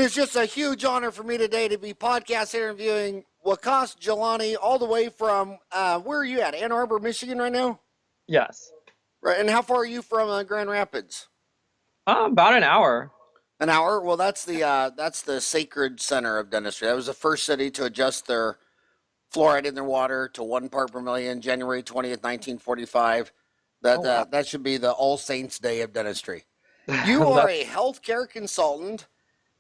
is just a huge honor for me today to be podcast interviewing Waqas Jilani all the way from, where are you at? Ann Arbor, Michigan right now? Yes. Right. And how far are you from Grand Rapids? About an hour. An hour? Well, that's the sacred center of dentistry. That was the first city to adjust their fluoride in their water to 1 part per million, January 20th, 1945. Oh, wow. That should be the All Saints Day of dentistry. You are a healthcare consultant.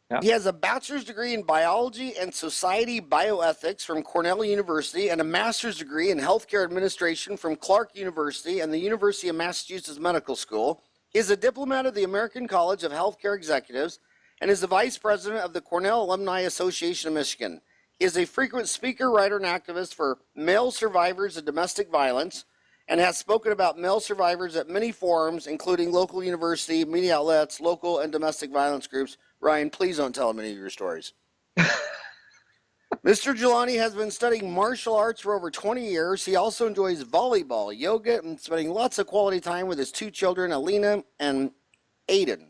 Yeah. He has a bachelor's degree in biology and society bioethics from Cornell University and a master's degree in healthcare administration from Clark University and the University of Massachusetts Medical School. He is a diplomat of the American College of Healthcare Executives and is the vice president of the Cornell Alumni Association of Michigan. He is a frequent speaker, writer, and activist for male survivors of domestic violence and has spoken about male survivors at many forums, including local university, media outlets, local and domestic violence groups. Ryan, please don't tell him any of your stories. Mr. Jilani has been studying martial arts for over 20 years. He also enjoys volleyball, yoga, and spending lots of quality time with his 2 children, Aleena and Aydaan.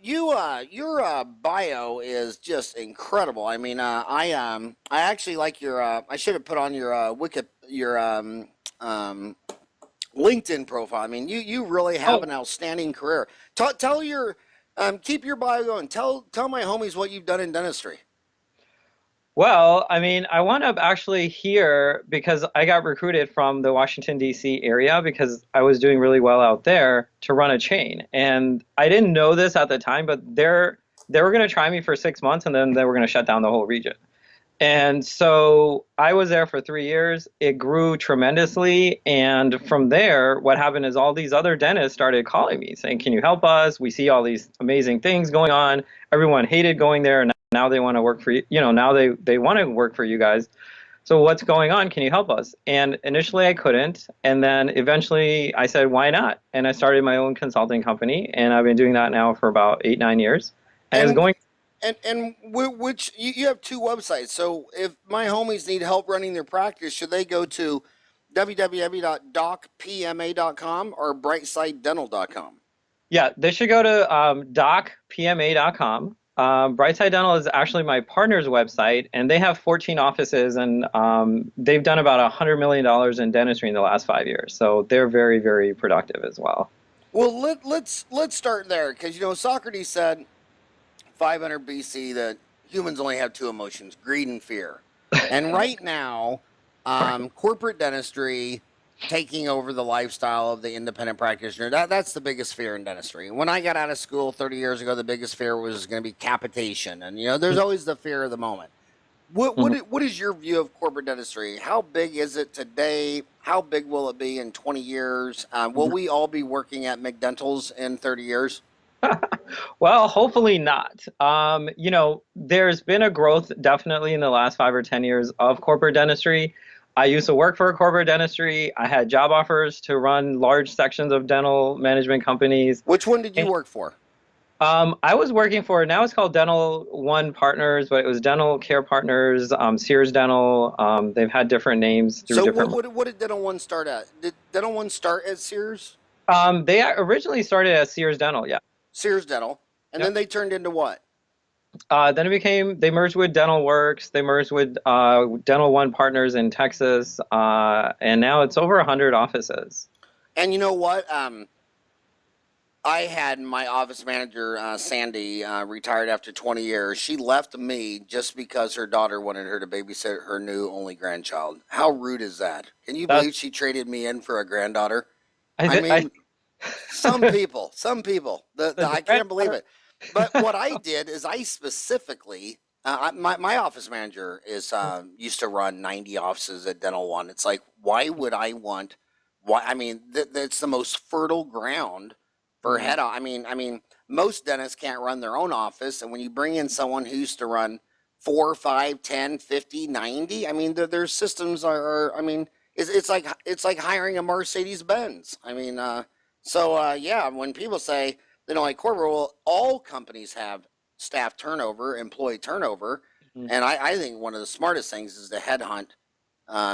Your bio is just incredible. I mean, I actually like your. I should have put on your LinkedIn profile. I mean, you really have an outstanding career. Tell your keep your bio going. Tell my homies what you've done in dentistry. Well, I mean, I wound up actually here because I got recruited from the Washington, D.C. area because I was doing really well out there to run a chain. And I didn't know this at the time, but they were going to try me for 6 months and then they were going to shut down the whole region. And so I was there for 3 years. It grew tremendously. And from there, what happened is all these other dentists started calling me saying, can you help us? We see all these amazing things going on. Everyone hated going there. And now they want to work for you. You know, now they want to work for you guys. So what's going on? Can you help us? And initially I couldn't. And then eventually I said, why not? And I started my own consulting company. And I've been doing that now for about 8-9 years. And it's going. And which you have 2 websites. So if my homies need help running their practice, should they go to www.docpma.com or brightsidedental.com? Yeah, they should go to docpma.com. Brightside Dental is actually my partner's website, and they have 14 offices, and they've done about $100 million in dentistry in the last 5 years. So they're very, very productive as well. Well, let's start there because Socrates said 500 BC that humans only have 2 emotions, greed and fear. And right now, corporate dentistry taking over the lifestyle of the independent practitioner, that's the biggest fear in dentistry. When I got out of school 30 years ago, the biggest fear was going to be capitation. And, there's always the fear of the moment. What is your view of corporate dentistry? How big is it today? How big will it be in 20 years? Will we all be working at McDentals in 30 years? Well, hopefully not. There's been a growth definitely in the last 5 or 10 years of corporate dentistry. I used to work for a corporate dentistry. I had job offers to run large sections of dental management companies. Which one did you work for? I was working for, now it's called Dental One Partners, but it was Dental Care Partners, Sears Dental. They've had different names through different. So what did Dental One start at? Did Dental One start at Sears? They originally started as Sears Dental, yeah. Sears Dental. And then they turned into what? Then they merged with Dental Works. They merged with Dental One Partners in Texas. And now it's over 100 offices. And you know what? I had my office manager, Sandy, retired after 20 years. She left me just because her daughter wanted her to babysit her new only grandchild. How rude is that? Can you believe she traded me in for a granddaughter? Some people, I can't believe it. But what I did is I specifically, my office manager used to run 90 offices at Dental One. It's like, why would I want, it's the most fertile ground for head on. I mean, most dentists can't run their own office. And when you bring in someone who used to run 4, 5, 10, 50, 90, their systems it's like hiring a Mercedes Benz. When people say they don't like corporate, well, all companies have staff turnover, employee turnover. Mm-hmm. And I think one of the smartest things is to headhunt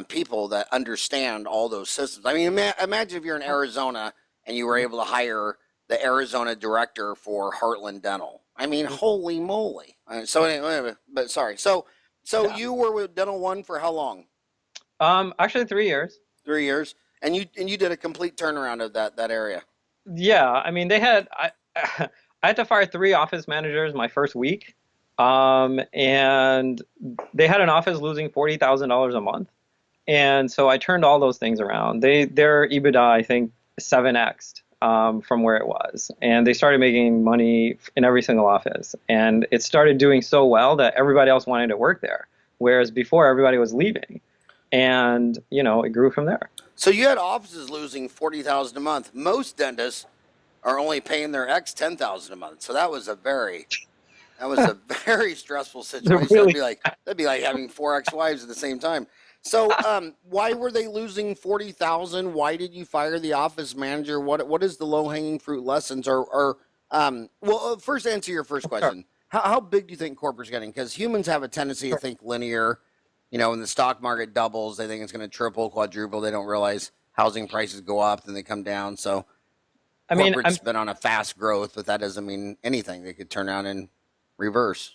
people that understand all those systems. Imagine if you're in Arizona and you were able to hire the Arizona director for Heartland Dental. I mean, holy moly. So anyway, but sorry. So Yeah. you were with Dental One for how long? Actually 3 years. 3 years, and you did a complete turnaround of that area. Yeah, I mean, I had to fire 3 office managers my first week. And they had an office losing $40,000 a month. And so I turned all those things around. Their EBITDA, I think, 7x'd from where it was. And they started making money in every single office. And it started doing so well that everybody else wanted to work there. Whereas before everybody was leaving. And, it grew from there. So you had offices losing 40,000 a month. Most dentists are only paying their ex 10,000 a month. So that was a very stressful situation. Really? That'd be like having four ex-wives at the same time. So, why were they losing 40,000? Why did you fire the office manager? What is the low-hanging fruit lessons? First answer your first Sure. question. How big do you think corporate's getting? Because humans have a tendency to think linear. When the stock market doubles, they think it's going to triple, quadruple. They don't realize housing prices go up, then they come down. So I mean, corporate's been on a fast growth, but that doesn't mean anything. They could turn around and reverse.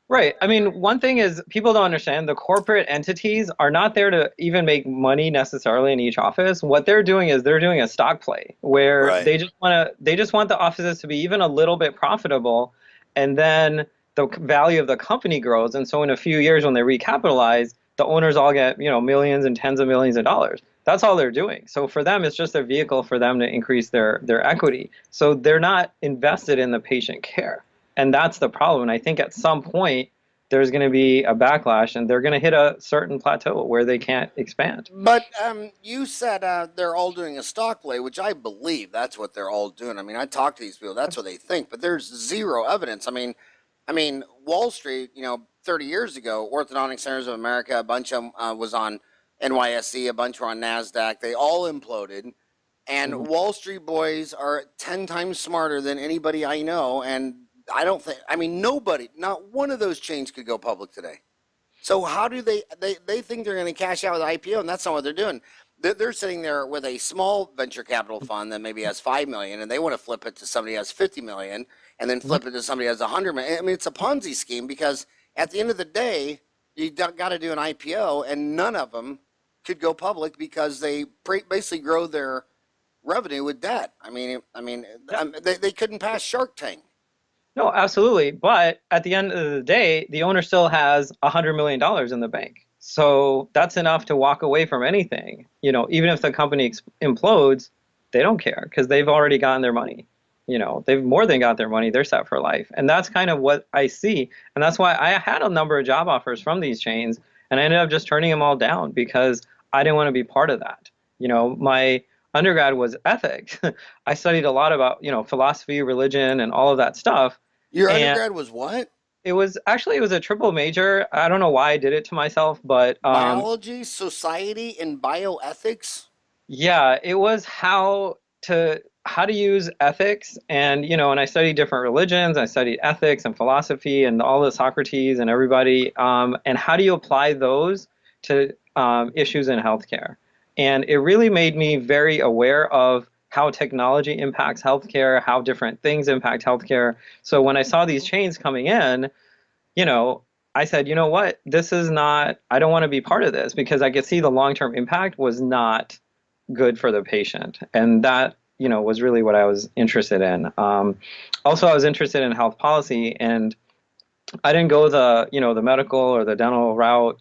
right. I mean, one thing is people don't understand the corporate entities are not there to even make money necessarily in each office. What they're doing is they're doing a stock play where Right. they just want the offices to be even a little bit profitable, and then the value of the company grows. And so in a few years when they recapitalize, the owners all get, millions and tens of millions of dollars. That's all they're doing. So for them, it's just a vehicle for them to increase their equity. So they're not invested in the patient care. And that's the problem. And I think at some point there's going to be a backlash and they're going to hit a certain plateau where they can't expand. But you said they're all doing a stock play, which I believe that's what they're all doing. I mean, I talk to these people; that's what they think. But there's zero evidence. I mean, Wall Street. 30 years ago, Orthodontic Centers of America, a bunch of them was on NYSE, a bunch were on Nasdaq. They all imploded, and Mhm. Wall Street boys are 10 times smarter than anybody I know. And I don't think. I mean, nobody, not one of those chains could go public today. So how do they think they're going to cash out with IPO, and that's not what they're doing. They're sitting there with a small venture capital fund that maybe has 5 million, and they want to flip it to somebody who has 50 million, and then flip it to somebody who has 100 million. I mean, it's a Ponzi scheme because at the end of the day, you got to do an IPO, and none of them could go public because they basically grow their revenue with debt. They couldn't pass Shark Tank. No, absolutely. But at the end of the day, the owner still has $100 million in the bank. So that's enough to walk away from anything. Even if the company implodes, they don't care because they've already gotten their money. They've more than got their money. They're set for life. And that's kind of what I see. And that's why I had a number of job offers from these chains, and I ended up just turning them all down because I didn't want to be part of that. My undergrad was ethics. I studied a lot about, philosophy, religion, and all of that stuff. Your And undergrad was what? it was a triple major. I don't know why I did it to myself, but Biology, society, and bioethics? yeah, it was how to use ethics, and I studied different religions. I studied ethics and philosophy and all the Socrates and everybody, and how do you apply those to issues in healthcare? And it really made me very aware of how technology impacts healthcare, how different things impact healthcare. So when I saw these chains coming in, you know, I said, you know what, this is not, I don't want to be part of this because I could see the long-term impact was not good for the patient. And that, was really what I was interested in. Also, I was interested in health policy, and I didn't go the medical or the dental route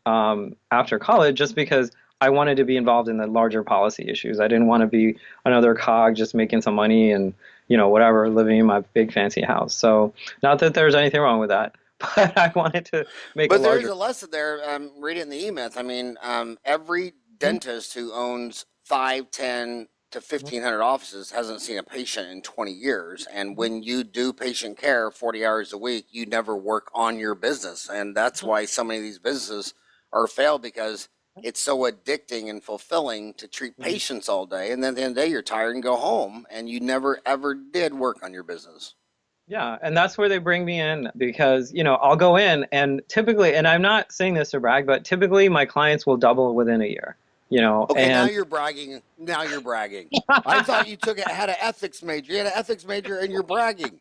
after college just because I wanted to be involved in the larger policy issues. I didn't want to be another cog just making some money and, whatever, living in my big fancy house. So not that there's anything wrong with that, but I wanted to make a But there's larger. a lesson there. Read it in the E-Myth. Every dentist who owns 5, 10 to 1,500 offices hasn't seen a patient in 20 years. And when you do patient care 40 hours a week, you never work on your business. And that's why so many of these businesses are failed because it's so addicting and fulfilling to treat patients all day. And then at the end of the day, you're tired and go home. And you never, ever did work on your business. Yeah, and that's where they bring me in because, I'll go in and typically, and I'm not saying this to brag, but typically my clients will double within a year, Okay, now and you're bragging. Now you're bragging. I thought you had an ethics major. You had an ethics major and you're bragging.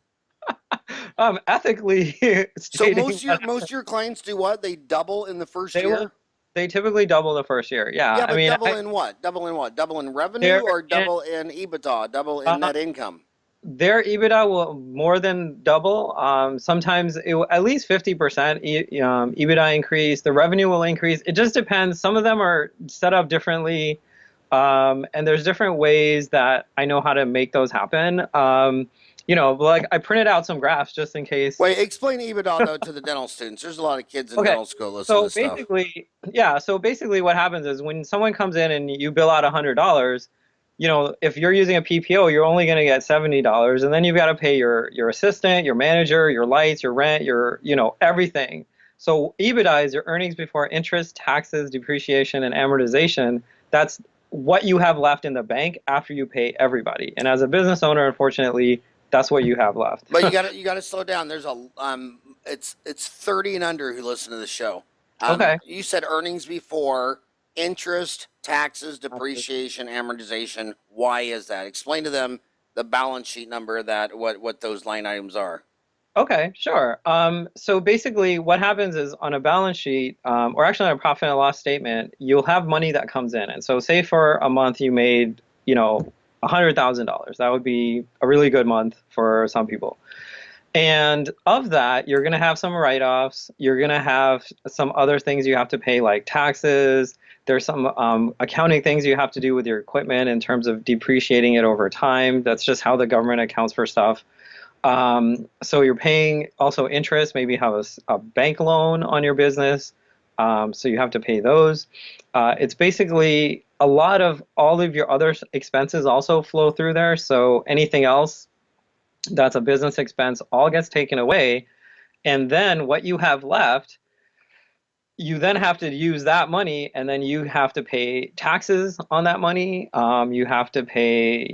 Ethically So stating that most of your clients do what? They double in the first they will, year? they typically double the first year. Yeah, Yeah, I but mean, double in what? Double in what? Double in revenue they're or in, double in EBITDA? Double in uh, net income? their EBITDA will more than double. Sometimes it will, at least 50% EBITDA increase. The revenue will increase. It just depends. Some of them are set up differently, and there's different ways that I know how to make those happen. Like I printed out some graphs just in case. Wait, explain EBITDA though to the dental students. There's a lot of kids in Okay. dental school listening to So this stuff. basically, yeah. So basically, what happens is when someone comes in and you bill out $100, if you're using a PPO, you're only going to get $70, and then you've got to pay your assistant, your manager, your lights, your rent, everything. So EBITDA is your earnings before interest, taxes, depreciation, and amortization. That's what you have left in the bank after you pay everybody. And as a business owner, unfortunately, that's what you have left. But you gotta slow down. There's a it's 30 and under who listen to the show. Okay. You said earnings before interest, taxes, depreciation, amortization. Why is that? Explain to them the balance sheet number that what those line items are. Okay, sure. So basically, what happens is on a balance sheet, or actually on a profit and loss statement, you'll have money that comes in. And so, say for a month you made, $100,000. That would be a really good month for some people. And of that, you're going to have some write-offs. You're going to have some other things you have to pay, like taxes. There's some accounting things you have to do with your equipment in terms of depreciating it over time. That's just how the government accounts for stuff. So you're paying also interest, maybe you have a bank loan on your business. So you have to pay those. It's basically a lot of all of your other expenses also flow through there. So anything else that's a business expense all gets taken away. And then what you have left, you then have to use that money, and then you have to pay taxes on that money. You have to pay,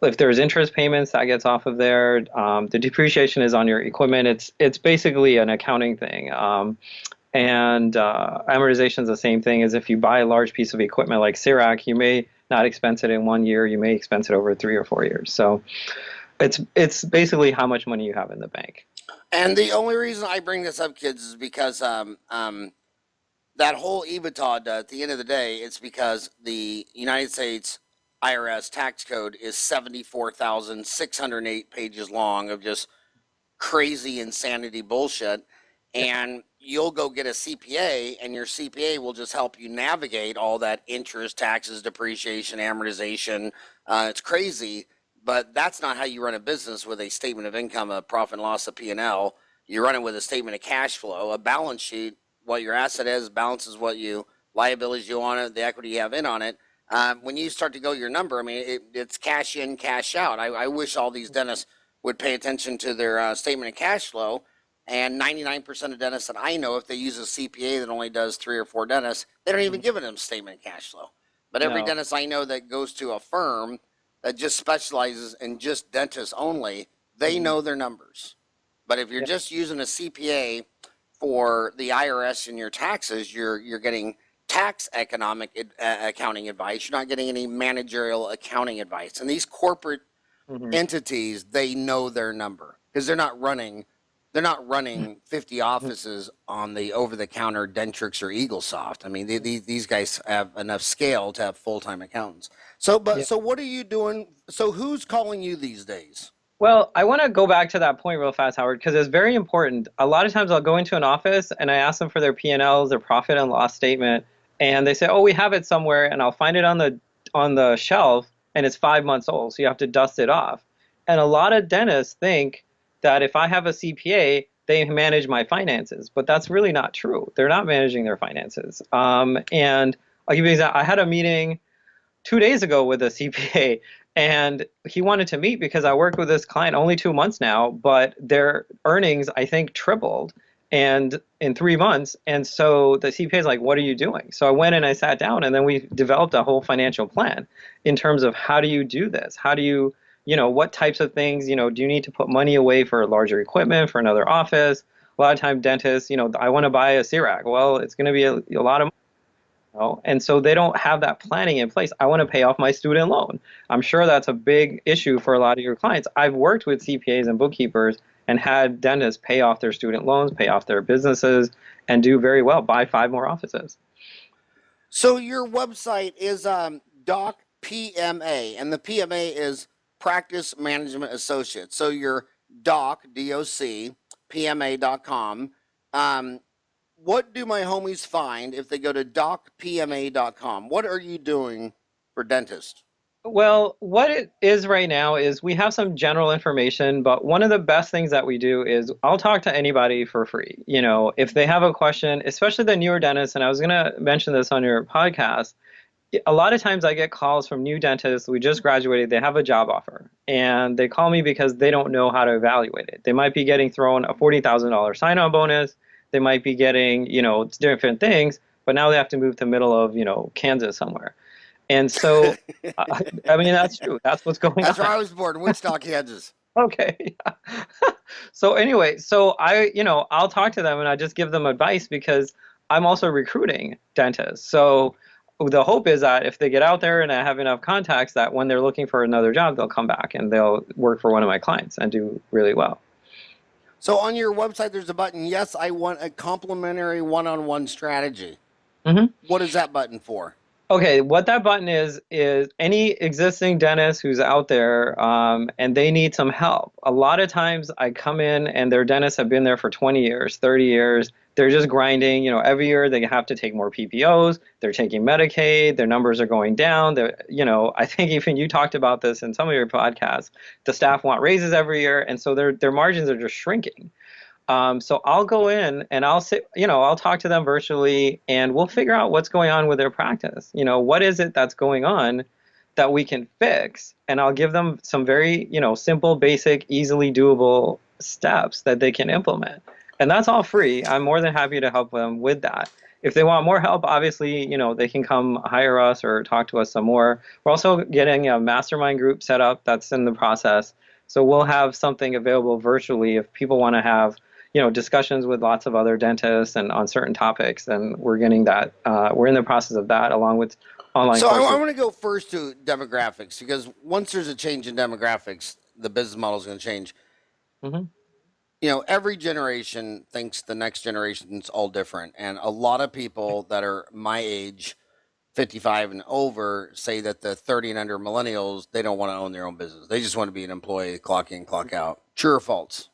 if there's interest payments, that gets off of there. The depreciation is on your equipment. It's basically an accounting thing. And amortization is the same thing as if you buy a large piece of equipment like Cirac, you may not expense it in 1 year. You may expense it over 3 or 4 years. So it's basically how much money you have in the bank. And the only reason I bring this up, kids, is because that whole EBITDA at the end of the day, it's because the United States IRS tax code is 74,608 pages long of just crazy insanity bullshit. And you'll go get a CPA, and your CPA will just help you navigate all that interest, taxes, depreciation, amortization. It's crazy, but that's not how you run a business with a statement of income, a profit and loss, a P&L. You run it with a statement of cash flow, a balance sheet. What your asset is, balances what you liabilities you on it, the equity you have in on it. When you start to go your number, I mean, it's cash in, cash out. I wish all these dentists would pay attention to their statement of cash flow. And 99% of dentists that I know, if they use a CPA that only does 3 or 4 dentists, they don't even give them a statement of cash flow. But every No. dentist I know that goes to a firm that just specializes in just dentists only, they know their numbers. But if you're just using a CPA for the IRS and your taxes, you're getting tax accounting advice. You're not getting any managerial accounting advice. And these corporate entities, they know their number because they're not running 50 offices on the over-the-counter Dentrix or EagleSoft. I mean, these guys have enough scale to have full-time accountants. So, so what are you doing? So who's calling you these days? Well, I want to go back to that point real fast, Howard, because it's very important. A lot of times I'll go into an office and I ask them for their P&Ls, their profit and loss statement, and they say, "Oh, we have it somewhere," and I'll find it on the shelf, and it's 5 months old, so you have to dust it off. And a lot of dentists think that if I have a CPA, they manage my finances, but that's really not true. They're not managing their finances. And I'll give you an example. I had a meeting 2 days ago with a CPA, and he wanted to meet because I worked with this client only 2 months now, but their earnings, I think, tripled and in 3 months. And so the CPA is like, "What are you doing?" So I went and I sat down, and then we developed a whole financial plan in terms of how do you do this? How do you, what types of things, do you need to put money away for larger equipment, for another office? A lot of time dentists, I want to buy a Cirac. Well, it's going to be a lot of money. And so they don't have that planning in place. I want to pay off my student loan. I'm sure that's a big issue for a lot of your clients. I've worked with CPAs and bookkeepers, and had dentists pay off their student loans, pay off their businesses, and do very well, buy 5 more offices. So your website is Doc PMA, and the PMA is Practice Management Associate. So your Doc, D-O-C, PMA.com. What do my homies find if they go to docpma.com? What are you doing for dentists? Well, what it is right now is we have some general information, but one of the best things that we do is I'll talk to anybody for free. If they have a question, especially the newer dentists, and I was going to mention this on your podcast, a lot of times I get calls from new dentists. We just graduated, they have a job offer, and they call me because they don't know how to evaluate it. They might be getting thrown a $40,000 sign-on bonus. They might be getting, different things, but now they have to move to middle of, Kansas somewhere. And so, I mean, that's true. That's what's going on. That's where I was born, Wichita, Kansas. Okay. So anyway, so I'll talk to them and I just give them advice because I'm also recruiting dentists. So the hope is that if they get out there and I have enough contacts that when they're looking for another job, they'll come back and they'll work for one of my clients and do really well. So on your website, there's a button, yes, I want a complimentary one-on-one strategy. Mm-hmm. What is that button for? Okay, what that button is any existing dentist who's out there and they need some help. A lot of times I come in and their dentists have been there for 20 years, 30 years. They're just grinding. Every year they have to take more PPOs. They're taking Medicaid. Their numbers are going down. I think even you talked about this in some of your podcasts. The staff want raises every year, and so their margins are just shrinking. So I'll go in and I'll talk to them virtually and we'll figure out what's going on with their practice. What is it that's going on that we can fix? And I'll give them some very, simple, basic, easily doable steps that they can implement. And that's all free. I'm more than happy to help them with that. If they want more help, obviously, they can come hire us or talk to us some more. We're also getting a mastermind group set up that's in the process. So we'll have something available virtually if people want to have discussions with lots of other dentists and on certain topics, and we're getting that. We're in the process of that along with online So courses. I want to go first to demographics because once there's a change in demographics, the business model is going to change. Mm-hmm. Every generation thinks the next generation's all different, and a lot of people that are my age, 55 and over, say that the 30 and under millennials, they don't want to own their own business. They just want to be an employee, clock in, clock out. True or false?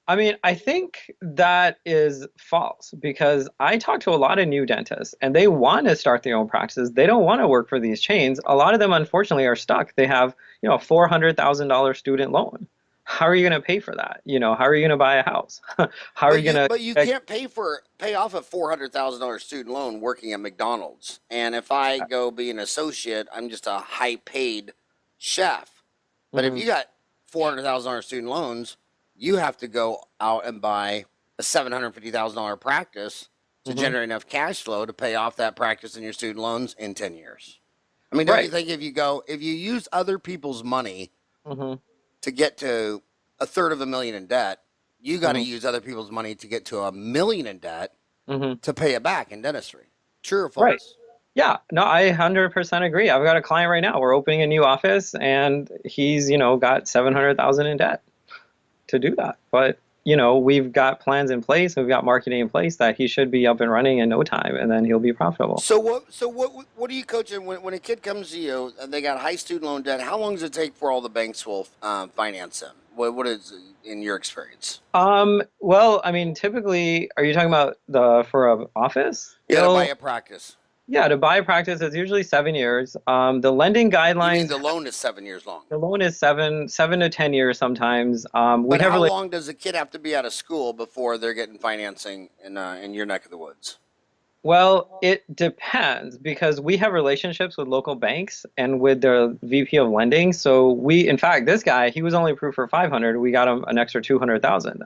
I mean, I think that is false because I talk to a lot of new dentists and they want to start their own practices. They don't want to work for these chains. A lot of them, unfortunately, are stuck. They have, a $400,000 student loan. How are you going to pay for that? How are you going to buy a house? How are you going to? But you can't pay off a $400,000 student loan working at McDonald's. And if I go be an associate, I'm just a high paid chef. But if you got $400,000 student loans, you have to go out and buy a $750,000 practice to generate enough cash flow to pay off that practice and your student loans in 10 years. I mean, don't you think if you use other people's money to get to $350,000 in debt, you got to use other people's money to get to $1 million in debt to pay it back in dentistry? True or false? Right. Yeah, no, I 100% agree. I've got a client right now. We're opening a new office and he's, got $700,000 in debt to do that. But, we've got plans in place, we've got marketing in place that he should be up and running in no time and then he'll be profitable. So what are you coaching when a kid comes to you and they got high student loan debt? How long does it take for all the banks will finance them? What is in your experience? Well, I mean, typically, are you talking about for an office? Yeah, to buy a practice. Yeah, to buy a practice, it's usually 7 years. The lending guidelines. You mean the loan is 7 years long? The loan is seven to 10 years sometimes. But how long does a kid have to be out of school before they're getting financing in your neck of the woods? Well, it depends because we have relationships with local banks and with their VP of lending. So in fact, this guy, he was only approved for 500. We got him an extra 200,000.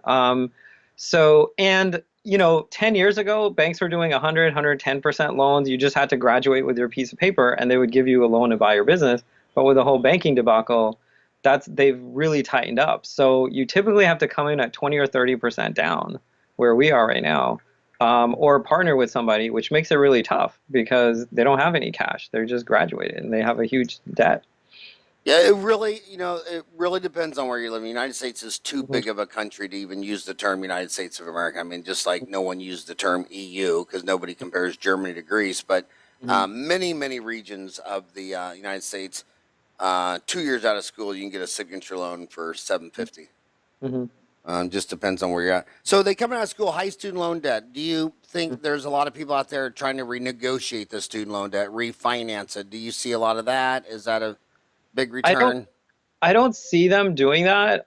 10 years ago, banks were doing 110% loans. You just had to graduate with your piece of paper and they would give you a loan to buy your business. But with the whole banking debacle, they've really tightened up. So you typically have to come in at 20 or 30% down where we are right now, or partner with somebody, which makes it really tough because they don't have any cash. They're just graduated and they have a huge debt. Yeah, it really depends on where you live. The United States is too Hmm. big of a country to even use the term United States of America. I mean, just like no one used the term EU because nobody compares Germany to Greece, but Hmm. many regions of the United States, 2 years out of school, you can get a signature loan for 750. Hmm. Just depends on where you're at. So they come out of school, high student loan debt. Do you think there's a lot of people out there trying to renegotiate the student loan debt, refinance it? Do you see a lot of that? Is that a big I don't return? I don't see them doing that,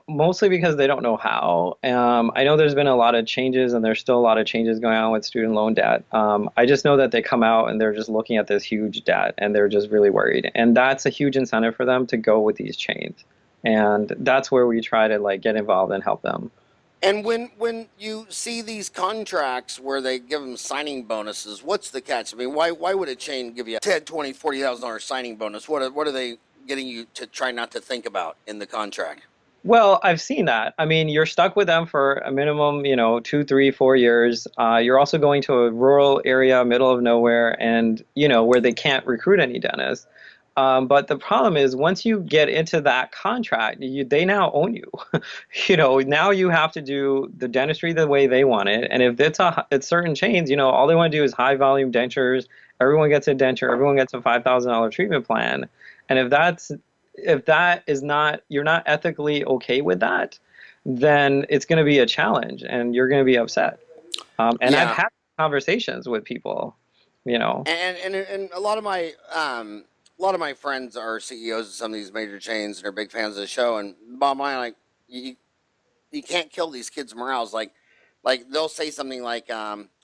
mostly because they don't know how. I know there's been a lot of changes, and there's still a lot of changes going on with student loan debt. I just know that they come out and they're just looking at this huge debt, and they're just really worried. And that's a huge incentive for them to go with these chains. And that's where we try to like get involved and help them. And when you see these contracts where they give them signing bonuses, what's the catch? I mean, why would a chain give you a 10, 20, $40,000 signing bonus? What are they getting you to try not to think about in the contract? Well, I've seen that. I mean, you're stuck with them for a minimum, 2, 3, 4 years. You're also going to a rural area, middle of nowhere, and where they can't recruit any dentists. But the problem is, once you get into that contract, they now own you. Now you have to do the dentistry the way they want it. And if it's certain chains, all they want to do is high volume dentures. Everyone gets a denture. Everyone gets a $5,000 treatment plan. And if that is not, you're not ethically okay with that, then it's going to be a challenge and you're going to be upset. And I've Yeah, had conversations with people, you know. and a lot of my friends are CEOs of some of these major chains and are big fans of the show. And bottom line, like you, you can't kill these kids' morales. Like they'll say something like,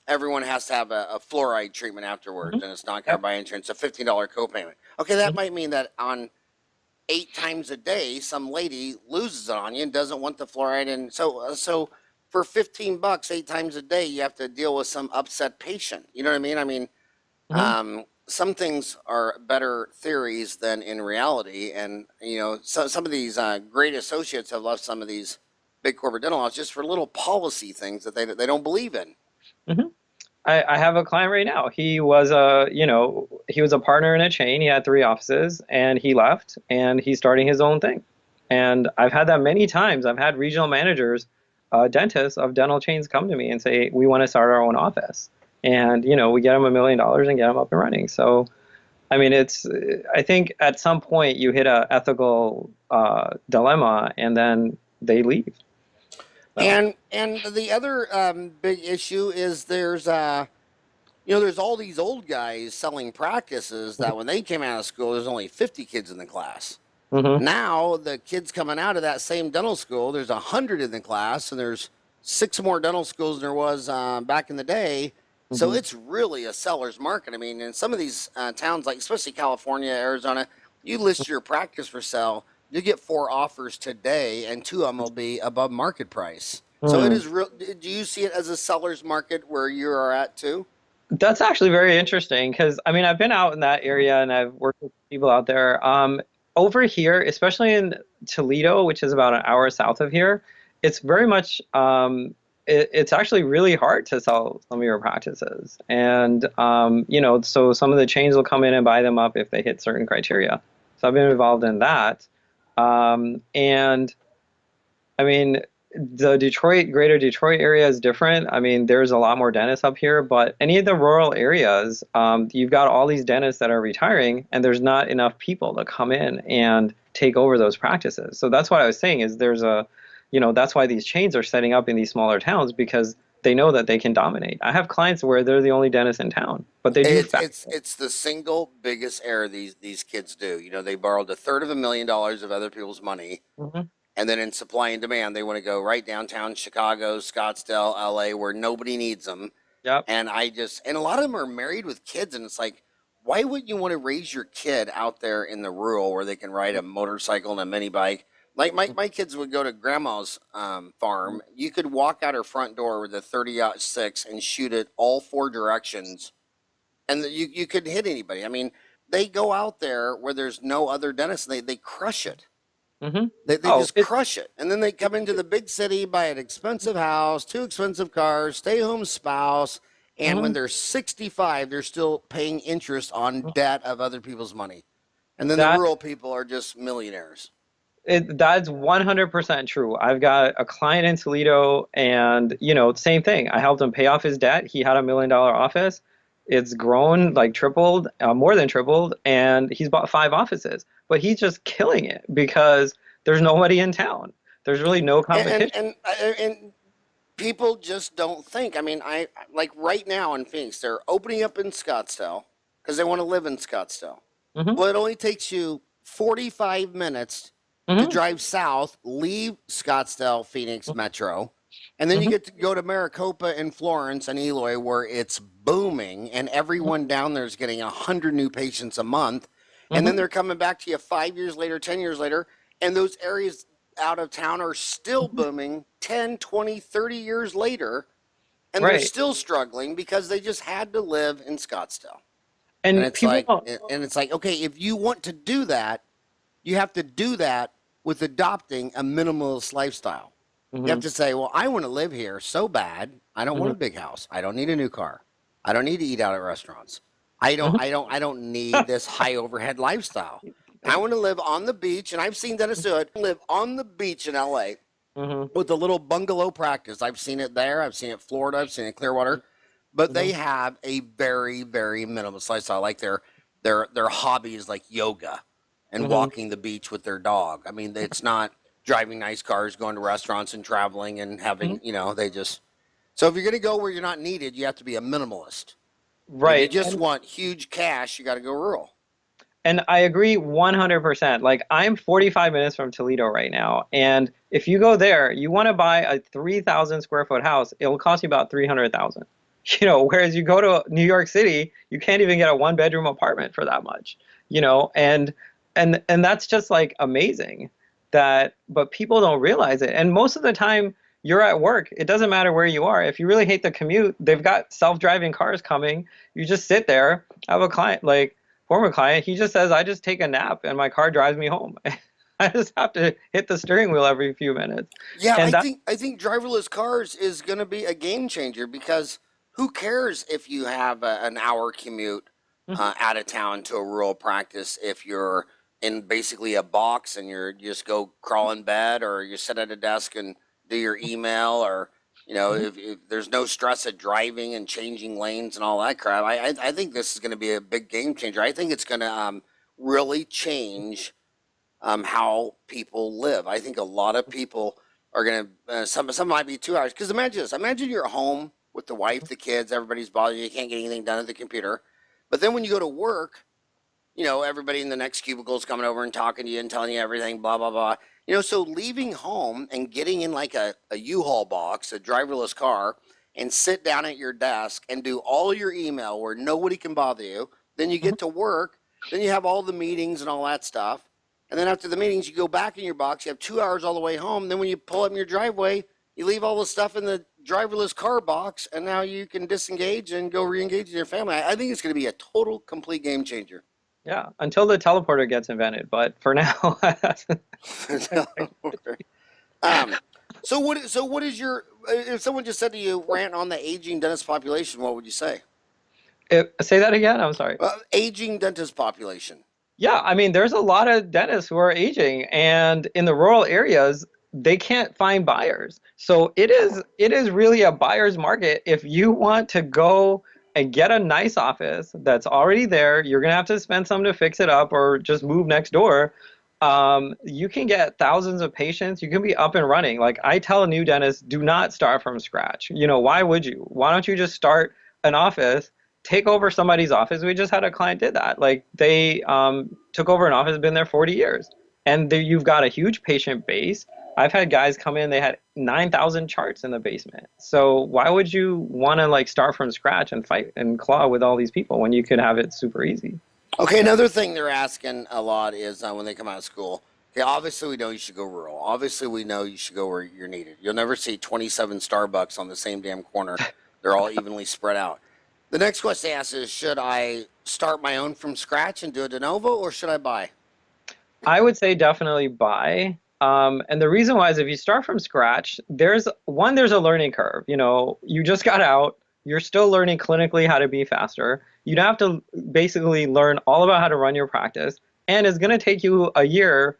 everyone has to have a fluoride treatment afterwards, Mhm. and it's not covered Yep. by insurance. A $15 copayment. Okay, that Mhm. might mean that on 8 times a day, some lady loses it on you and doesn't want the fluoride, and so for $15, 8 times a day, you have to deal with some upset patient. You know what I mean? I mean, Mhm. some things are better theories than in reality, and some of these great associates have left some of these big corporate dental offices just for little policy things that they don't believe in. Mhm. I have a client right now. He was a partner in a chain. He had 3 offices and he left and he's starting his own thing. And I've had that many times. I've had regional managers, dentists of dental chains come to me and say, we want to start our own office. And, we get them $1 million and get them up and running. So, I mean, I think at some point you hit a ethical dilemma and then they leave. So, And the other big issue is there's all these old guys selling practices that when they came out of school, there's only 50 kids in the class. hmm. Now the kids coming out of that same dental school, there's 100 in the class, and there's six more dental schools than there was back in the day. So Hmm. it's really a seller's market. I mean, in some of these towns, like especially California, Arizona, you list your practice for sale, you get 4 offers today, and 2 of them will be above market price. So it Hmm. is real. Do you see it as a seller's market where you are at too? That's actually very interesting because I mean I've been out in that area and I've worked with people out there. Over here, especially in Toledo, which is about an hour south of here, it's very much it's actually really hard to sell some of your practices. And so some of the chains will come in and buy them up if they hit certain criteria. So I've been involved in that. And I mean, the greater Detroit area is different. I mean, there's a lot more dentists up here, but any of the rural areas, you've got all these dentists that are retiring, and there's not enough people to come in and take over those practices. So that's what I was saying is that's why these chains are setting up in these smaller towns because they know that they can dominate. I have clients where they're the only dentist in town, but they do fast. It's the single biggest error these kids do. They borrowed a third of $1 million of other people's money, Hmm. and then in supply and demand, they want to go right downtown Chicago, Scottsdale, LA, where nobody needs them. Yep. And a lot of them are married with kids, and it's like, why would you want to raise your kid out there in the rural where they can ride a motorcycle and a mini bike? Like my kids would go to grandma's farm. You could walk out her front door with a 30-06 and shoot it all 4 directions, and you could hit anybody. I mean, they go out there where there's no other dentist, and they crush it. Hmm. They Oh, just crush it. And then they come into the big city, buy an expensive house, 2 expensive cars, stay home spouse. And when mhm. they're 65, they're still paying interest on debt of other people's money. And then the That rural people are just millionaires. that's 100% true. I've got a client in Toledo, and same thing. I helped him pay off his debt. He had $1 million office. It's grown like tripled, more than tripled, and he's bought 5 offices. But he's just killing it because there's nobody in town. There's really no And competition. and and, and people just don't think. I mean, I like right now in Phoenix, they're opening up in Scottsdale because they want to live in Scottsdale. Hmm. Well, it only takes you 45 minutes to Hmm. drive south, leave Scottsdale, Phoenix Metro, and then you Hmm. get to go to Maricopa and Florence and Eloy, where it's booming, and everyone down there is getting 100 new patients a month. And then Hmm. they're coming back to you 5 years later, 10 years later, and those areas out of town are still booming 10, 20, 30 years later, and they're Right. still struggling because they just had to live in Scottsdale. And And it's people like, don't. okay, if you want to do that, you have to do that with adopting a minimalist lifestyle. You have Hmm. to say, well, I want to live here so bad. I don't want a Hmm. big house. I don't need a new car. I don't need to eat out at restaurants. Hmm. I don't need this high overhead lifestyle. I want to live on the beach, and I've seen dentists do it. Live on the beach in LA Hmm. with a little bungalow practice. I've seen it there. I've seen it in Florida. I've seen it in Clearwater. But they Hmm. have a very, very minimalist lifestyle. Like their hobby is like yoga and Hmm. walking the beach with their dog. I mean, it's not driving nice cars, going to restaurants and traveling and having, they just. So if you're going to go where you're not needed, you have to be a minimalist. But if you Right. just want huge cash, you got to go rural. And I agree 100%. Like I'm 45 minutes from Toledo right now, and if you go there, you want to buy a 3,000 square foot house, it'll cost you about 300,000. Whereas you go to New York City, you can't even get a one bedroom apartment for that much. And that's just like amazing but people don't realize it. And most of the time you're at work. It doesn't matter where you are. If you really hate the commute, they've got self-driving cars coming. You just sit there. I have a client like former client, he just says, I just take a nap and my car drives me home. I just have to hit the steering wheel every few minutes. Yeah, And that, I think driverless cars is going to be a game changer because who cares if you have an hour commute Mhm, out of town to a rural practice if you're in basically a box and you just go crawl in bed or you sit at a desk and do your email or mhm. if there's no stress of driving and changing lanes and all that crap. I think this is going to be a big game changer. I think it's going to really change how people live. I think a lot of people are gonna some might be 2 hours. Because imagine this: imagine you're at home with the wife, the kids, everybody's bothering you, you can't get anything done at the computer. But then when you go to work, everybody in the next cubicle is coming over and talking to you and telling you everything, blah blah blah. So leaving home and getting in like a U-Haul box, a driverless car, and sit down at your desk and do all your email where nobody can bother you. Then you Mhm. get to work. Then you have all the meetings and all that stuff. And then after the meetings, you go back in your box. You have 2 hours all the way home. Then when you pull up in your driveway, you leave all the stuff in the driverless car box, and now you can disengage and go re-engage in your family. I think it's going to be a total, complete game changer. Yeah, until the teleporter gets invented. But for now, um, so what is your? If someone just said to you, rant on the aging dentist population, what would you say? say that again. I'm sorry. Aging dentist population. Yeah, I mean, there's a lot of dentists who are aging, and in the rural areas, they can't find buyers. So it is really a buyer's market. If you want to go and get a nice office that's already there, you're gonna have to spend some to fix it up or just move next door. You can get thousands of patients. You can be up and running. Like I tell a new dentist, do not start from scratch. Why would you? Why don't you just start an office? Take over somebody's office. We just had a client did that. Like they took over an office, been there 40 years, and you've got a huge patient base. I've had guys come in, they had 9,000 charts in the basement. So why would you want to like start from scratch and fight and claw with all these people when you could have it super easy? Okay, another thing they're asking a lot is when they come out of school. Okay, obviously we know you should go rural. Obviously we know you should go where you're needed. You'll never see 27 Starbucks on the same damn corner. They're all evenly spread out. The next question they ask is, should I start my own from scratch and do a de novo, or should I buy? I would say definitely buy. And the reason why is if you start from scratch, there's a learning curve. You just got out, you're still learning clinically how to be faster. You'd have to basically learn all about how to run your practice. and it's going to take you a year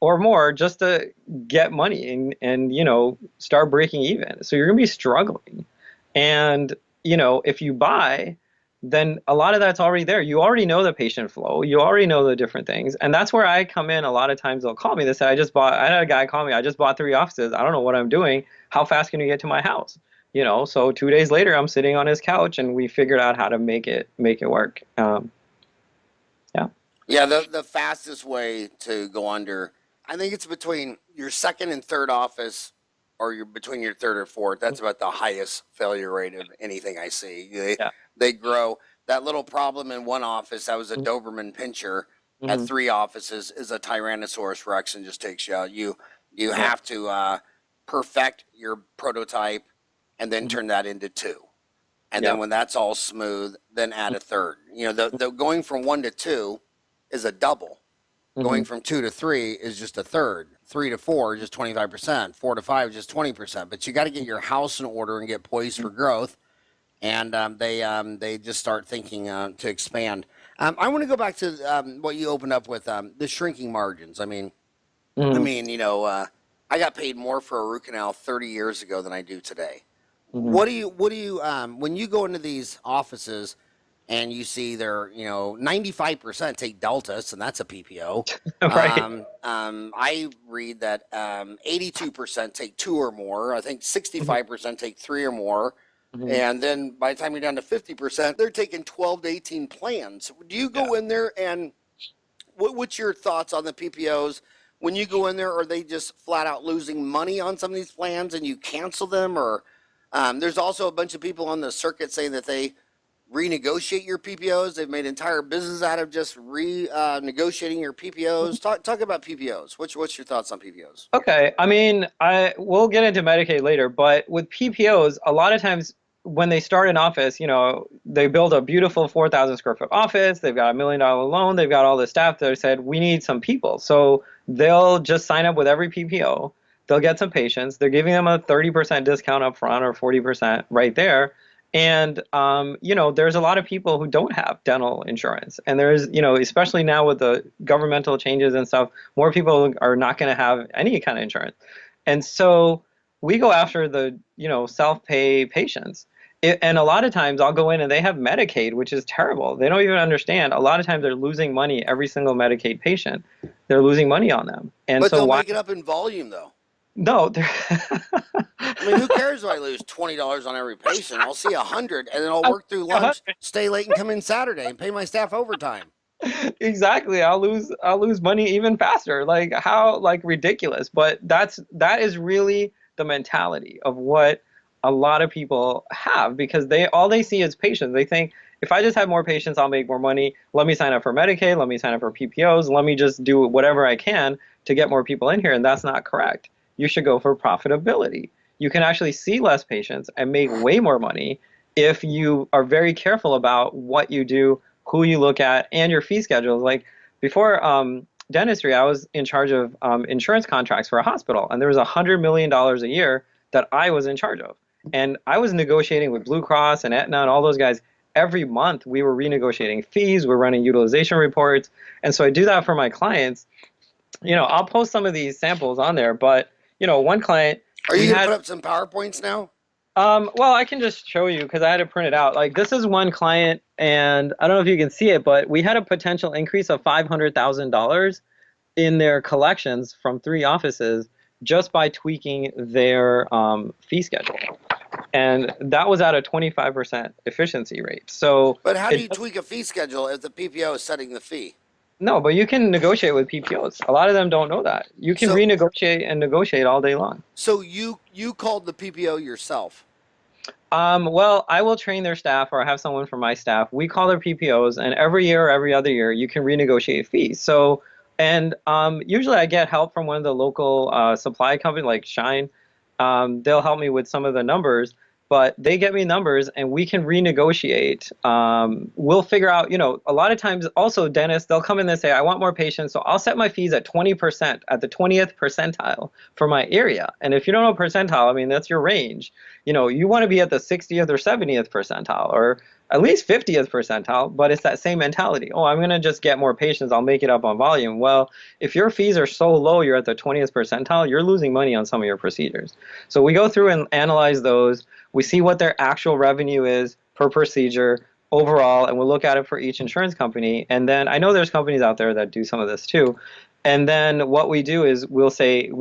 or more just to get money and start breaking even. So you're going to be struggling. And if you buy, then a lot of that's already there. You already know the patient flow. You already know the different things. And that's where I come in. A lot of times they'll call me. They say, I had a guy call me. I just bought 3 offices. I don't know what I'm doing. How fast can you get to my house? So 2 days later, I'm sitting on his couch and we figured out how to make it work. Yeah. Yeah, the fastest way to go under, I think it's between your second and third office, or you're between your third or fourth. That's about the highest failure rate of anything I see. Yeah. They grow. That little problem in one office, that was a Doberman Pinscher. At 3 offices is a Tyrannosaurus Rex and just takes you out. You have to perfect your prototype and then turn that into 2. And then when that's all smooth, then add a third. The going from 1 to 2 is a double. Going from 2 to 3 is just a third. 3 to 4 is just 25%. 4 to 5 is just 20%. But you got to get your house in order and get poised for growth. And they just start thinking to expand. I want to go back to what you opened up with, the shrinking margins. I got paid more for a root canal 30 years ago than I do today. What do you when you go into these offices and you see they're 95% take Deltas, and that's a PPO. Right. I read that 82% take 2 or more. I think 65% take 3 or more. And then by the time you're down to 50%, they're taking 12 to 18 plans. Do you go in there, and what's your thoughts on the PPOs? When you go in there, are they just flat out losing money on some of these plans and you cancel them? Or there's also a bunch of people on the circuit saying that they renegotiate your PPOs. They've made entire business out of just negotiating your PPOs. Talk about PPOs. What's your thoughts on PPOs? Okay. We'll get into Medicaid later, but with PPOs, a lot of times when they start an office, they build a beautiful 4,000 square foot office. They've got $1 million loan. They've got all the staff that said, we need some people. So they'll just sign up with every PPO. They'll get some patients. They're giving them a 30% discount up front or 40% right there. And, there's a lot of people who don't have dental insurance. And there's, especially now with the governmental changes and stuff, more people are not going to have any kind of insurance. And so we go after the, self-pay patients. And a lot of times I'll go in and they have Medicaid, which is terrible. They don't even understand. A lot of times they're losing money. Every single Medicaid patient, they're losing money on them. And but so they'll make it up in volume, though. No. Who cares if I lose $20 on every patient? I'll see 100, and then I'll work through lunch, stay late, and come in Saturday and pay my staff overtime. Exactly. I'll lose money even faster. How ridiculous. But that is really the mentality of what a lot of people have, because all they see is patients. They think, if I just have more patients, I'll make more money. Let me sign up for Medicaid. Let me sign up for PPOs. Let me just do whatever I can to get more people in here. And that's not correct. You should go for profitability. You can actually see less patients and make way more money if you are very careful about what you do, who you look at, and your fee schedules. Like before dentistry, I was in charge of insurance contracts for a hospital, and there was $100 million a year that I was in charge of. And I was negotiating with Blue Cross and Aetna and all those guys. Every month we were renegotiating fees, we're running utilization reports. And so I do that for my clients. I'll post some of these samples on there, but one client. Are you going to put up some PowerPoints now? Well, I can just show you because I had to print it out. This is one client, and I don't know if you can see it, but we had a potential increase of $500,000 in their collections from 3 offices just by tweaking their fee schedule. And that was at a 25% efficiency rate. But how do you tweak a fee schedule if the PPO is setting the fee? No, but you can negotiate with PPOs. A lot of them don't know that. You can renegotiate and negotiate all day long. So you called the PPO yourself? Well, I will train their staff, or I have someone from my staff. We call their PPOs, and every year or every other year, you can renegotiate fees. So, and usually I get help from one of the local supply companies like Shine. They'll help me with some of the numbers. But they get me numbers and we can renegotiate. We'll figure out, a lot of times also dentists, they'll come in and say, I want more patients. So I'll set my fees at 20% at the 20th percentile for my area. And if you don't know percentile, that's your range. You want to be at the 60th or 70th percentile, or at least 50th percentile, but it's that same mentality. Oh, I'm going to just get more patients. I'll make it up on volume. Well, if your fees are so low, you're at the 20th percentile, you're losing money on some of your procedures. So we go through and analyze those. We see what their actual revenue is per procedure overall, and we'll look at it for each insurance company. And then I know there's companies out there that do some of this too. And then what we do is we'll say,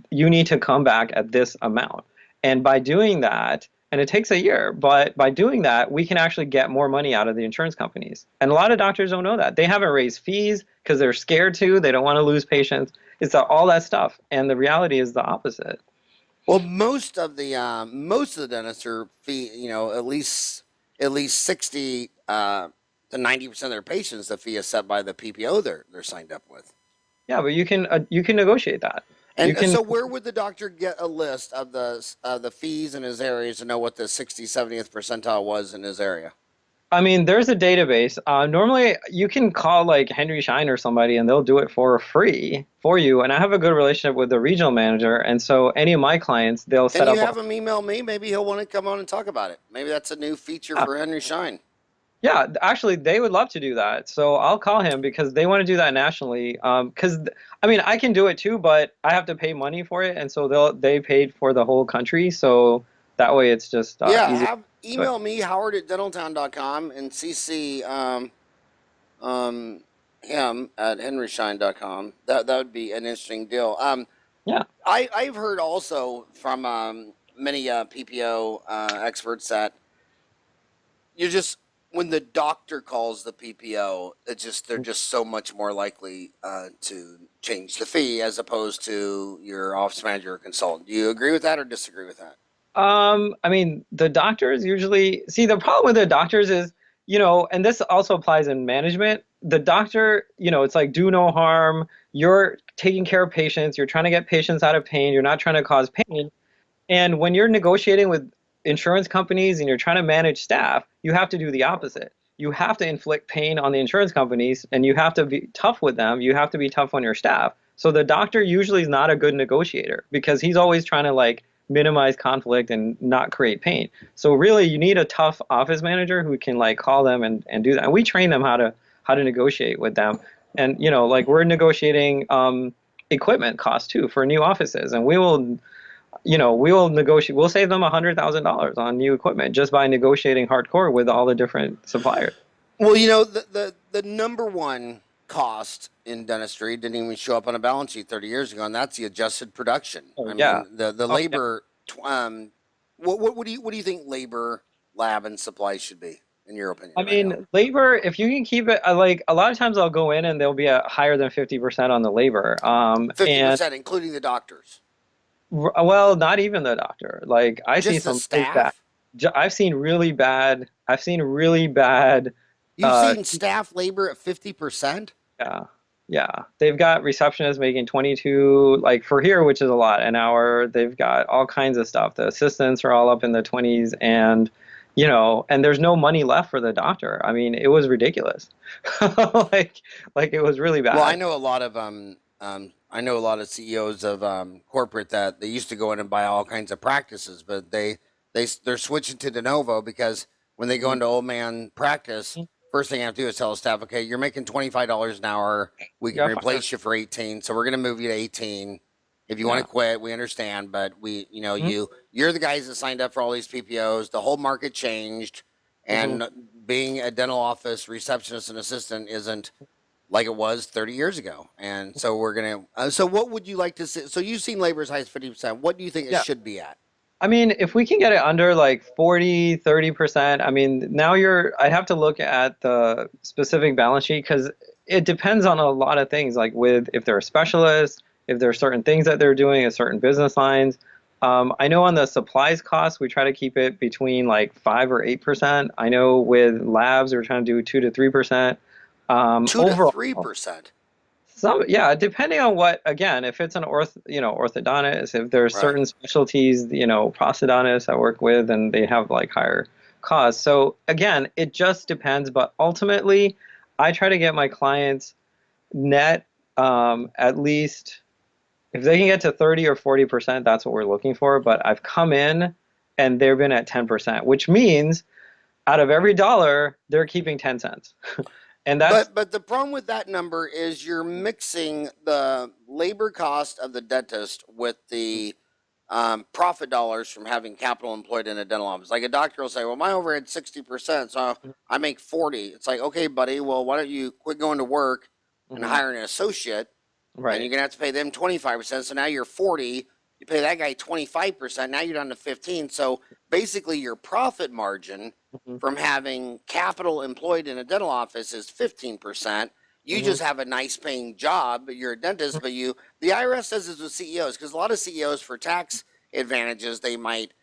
you need to come back at this amount. And by doing that, and it takes a year, but by doing that, we can actually get more money out of the insurance companies. And a lot of doctors don't know that. They haven't raised fees because they're scared to. They don't want to lose patients. It's all that stuff. And the reality is the opposite. Well, most of the dentists are fee, at least 60 to 90% of their patients, the fee is set by the PPO they're signed up with. Yeah, but you can negotiate that. And You can. so where would the doctor get a list of the fees in his areas to know what the 60, 70th percentile was in his area? I mean, there's a database. Normally, you can call like Henry Schein or somebody, and they'll do it for free for you. And I have a good relationship with the regional manager, and so any of my clients, they'll set Can up. you have him email me? Maybe he'll want to come on and talk about it. Maybe that's a new feature for Henry Schein. Yeah, actually, they would love to do that. So I'll call him because they want to do that nationally. Because I mean, I can do it too, but I have to pay money for it, and so they paid for the whole country. So that way, it's just easy. Email me howard@dentaltown.com and CC him at henryshine.com. That would be an interesting deal. Yeah. I've heard also from many PPO experts that you just when the doctor calls the PPO, they're just so much more likely to change the fee as opposed to your office manager or consultant. Do you agree with that or disagree with that? I mean, the doctors usually see the problem with the doctors is, and this also applies in management. The doctor, it's like do no harm. You're taking care of patients. You're trying to get patients out of pain. You're not trying to cause pain. And when you're negotiating with insurance companies and you're trying to manage staff, you have to do the opposite. You have to inflict pain on the insurance companies and you have to be tough with them. You have to be tough on your staff. So the doctor usually is not a good negotiator because he's always trying to like minimize conflict and not create pain. So really you need a tough office manager who can like call them and do that. And we train them how to negotiate with them. And like we're negotiating equipment costs too for new offices, and we will negotiate. We'll save them $100,000 on new equipment just by negotiating hardcore with all the different suppliers. Well, the number one cost in dentistry didn't even show up on a balance sheet 30 years ago, and that's the adjusted production. Oh, I yeah. mean, the labor. What do you think labor, lab, and supplies should be in your opinion? I mean, labor, if you can keep it like a lot of times I'll go in and there'll be a higher than 50% on the labor. 50%, including the doctors. Well, not even the doctor. Like I see Just the some really bad. staff. I've seen really bad. I've seen really bad. You've seen staff labor at 50%? Yeah, yeah. They've got receptionists making 22, like for here, which is a lot, an hour. They've got all kinds of stuff. The assistants are all up in the 20s, and and there's no money left for the doctor. I mean, it was ridiculous. like it was really bad. Well, I know a lot of CEOs of corporate that they used to go in and buy all kinds of practices, but they're switching to de novo because when they go into old man practice, first thing I have to do is tell the staff, okay, you're making $25 an hour. We can replace you for 18, so we're going to move you to 18. If you want to quit, we understand, but you're the guys that signed up for all these PPOs. The whole market changed, and being a dental office receptionist and assistant isn't like it was 30 years ago. And so we're going to, so what would you like to see? So you've seen labor as high as 50%. What do you think it should be at? I mean, if we can get it under like 40, 30%, I mean, now I'd have to look at the specific balance sheet because it depends on a lot of things, like if they're a specialist, if there are certain things that they're doing in certain business lines. I know on the supplies costs, we try to keep it between like 5 or 8%. I know with labs, we're trying to do 2 to 3%. 2 to 3%. Depending on what, again, if it's an orthodontist, if there's certain specialties, prosthodontists I work with and they have like higher costs. So again, it just depends, but ultimately I try to get my clients net at least if they can get to 30 or 40%, that's what we're looking for. But I've come in and they've been at 10%, which means out of every dollar, they're keeping 10 cents. And that's But the problem with that number is you're mixing the labor cost of the dentist with the profit dollars from having capital employed in a dental office. Like a doctor will say, "Well, my overhead's 60%, so I make 40." It's like, okay, buddy, well, why don't you quit going to work and Mhm. hire an associate, and you're Right. gonna have to pay them 25%. So now you're 40. You pay that guy 25%. Now you're down to 15. So basically, your profit margin Mhm. from having capital employed in a dental office is 15%. You Mhm. just have a nice paying job, but you're a dentist, but the IRS does this with CEOs because a lot of CEOs for tax advantages, they might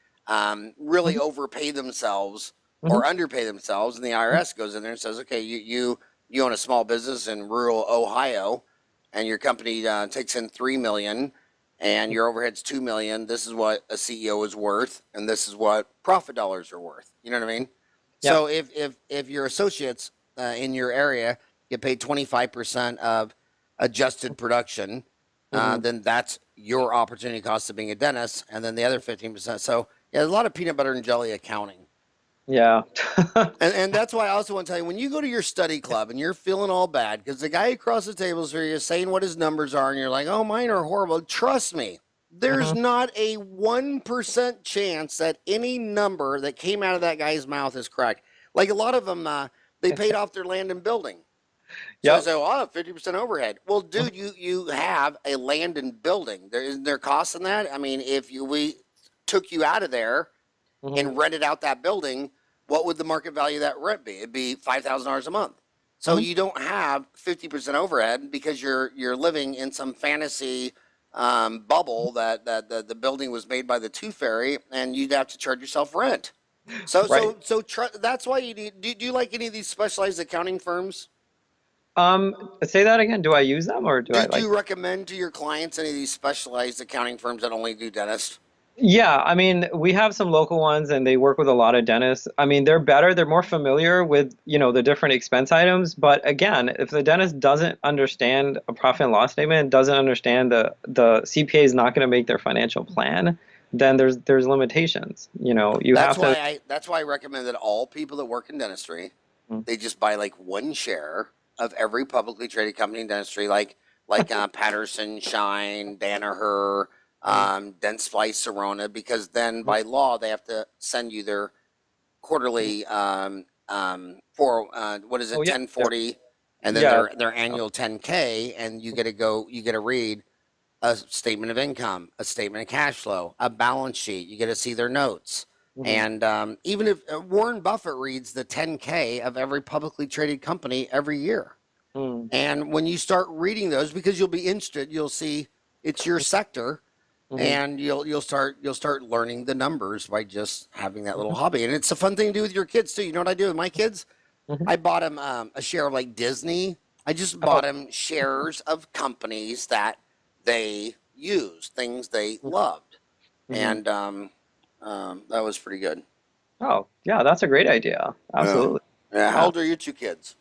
really Mhm. overpay themselves or Mhm. underpay themselves. And the IRS goes in there and says, okay, you own a small business in rural Ohio and your company takes in 3 million and your overhead's 2 million. This is what a CEO is worth, and this is what profit dollars are worth. You know what I mean? Yep. So if your associates in your area get paid 25% of adjusted production, Mhm. then that's your opportunity cost of being a dentist, and then the other 15%. So yeah, there's a lot of peanut butter and jelly accounting. Yeah. And that's why I also want to tell you when you go to your study club and you're feeling all bad because the guy across the table is for you saying what his numbers are, and you're like, oh, mine are horrible. Trust me, there's Mhm. not a 1% chance that any number that came out of that guy's mouth is correct. Like a lot of them, they paid off their land and building. So I Yep. say, oh, 50% overhead. Well, dude, you have a land and building. Isn't there costs in that? I mean, if we took you out of there Mhm. and rented out that building, what would the market value of that rent be? It'd be $5,000 a month. So Mhm. you don't have 50% overhead because you're living in some fantasy bubble that the building was made by the Tooth Fairy, and you'd have to charge yourself rent. So Right. that's why you need. Do you like any of these specialized accounting firms? Say that again. Do I use them or do I Do like? you recommend to your clients any of these specialized accounting firms that only do dentists? Yeah, I mean, we have some local ones and they work with a lot of dentists. I mean, they're better, they're more familiar with, the different expense items. But again, if the dentist doesn't understand a profit and loss statement, doesn't understand the CPA is not going to make their financial plan, then there's limitations. You have to. That's why I recommend that all people that work in dentistry, Mm. they just buy like one share of every publicly traded company in dentistry, like Patterson, Shine, Danaher, Mhm. Dentsply, Sirona, because then by law they have to send you their Mhm. quarterly for what is Oh it, yeah, 1040, and then yeah. their annual 10K, and you get to read a statement of income, a statement of cash flow, a balance sheet. You get to see their notes. Mhm. And even if Warren Buffett reads the 10K of every publicly traded company every year. Mhm. And when you start reading those, because you'll be interested, you'll see it's your sector, Mhm. and you'll start learning the numbers by just having that little Mhm. hobby. And it's a fun thing to do with your kids too. You know what I do with my kids? Mhm. I bought them a share of like Disney. I just Oh. bought them shares of companies that they use, things they loved, Mhm. and that was pretty good. Oh, yeah, that's a great idea. Yeah. Absolutely. Yeah. How Yeah. old are your two kids?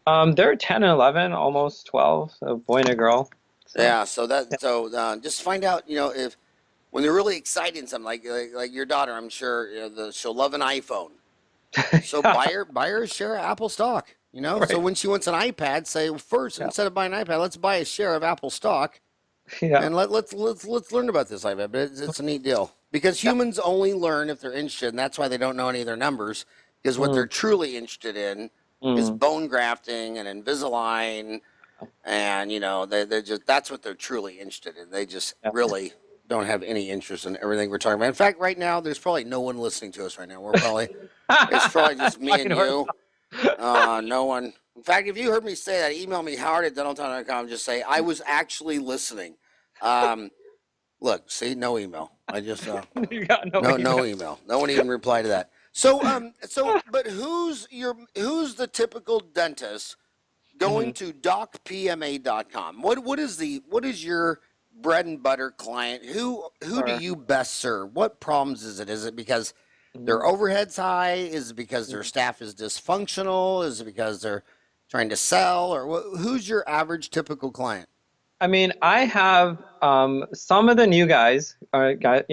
They're 10 and 11, almost 12, a boy and a girl. So, Yeah. yeah. Just find out, if when they're really excited in something, like your daughter, I'm sure she'll love an iPhone. So Yeah, buy her a share of Apple stock. So right. when she wants an iPad, say, well, first, Yeah. instead of buying an iPad, let's buy a share of Apple stock. Yeah. And let's learn about this iPad. But it's a neat deal because Yeah. humans only learn if they're interested, and that's why they don't know any of their numbers. Because what Mm, they're truly interested in is mm. bone grafting and Invisalign, and they're just that's what they're truly interested in. They just Yeah. really don't have any interest in everything we're talking about. In fact, right now there's probably no one listening to us right now. It's probably just me Talking and to you. ourselves. No one. In fact, if you heard me say that, email me howard@dentaltown.com. Just say I was actually listening. Um, Look, see, no email. I just You got no no email. email. No one even replied to that. But who's the typical dentist Mhm. going to docpma.com? What is your bread and butter client? Who do Or, you best serve? What problems is it? Is it because their mhm, overhead's high? Is it because their mhm. staff is dysfunctional? Is it because they're trying to sell? Or who's your average typical client? I mean, I have some of the new guys, the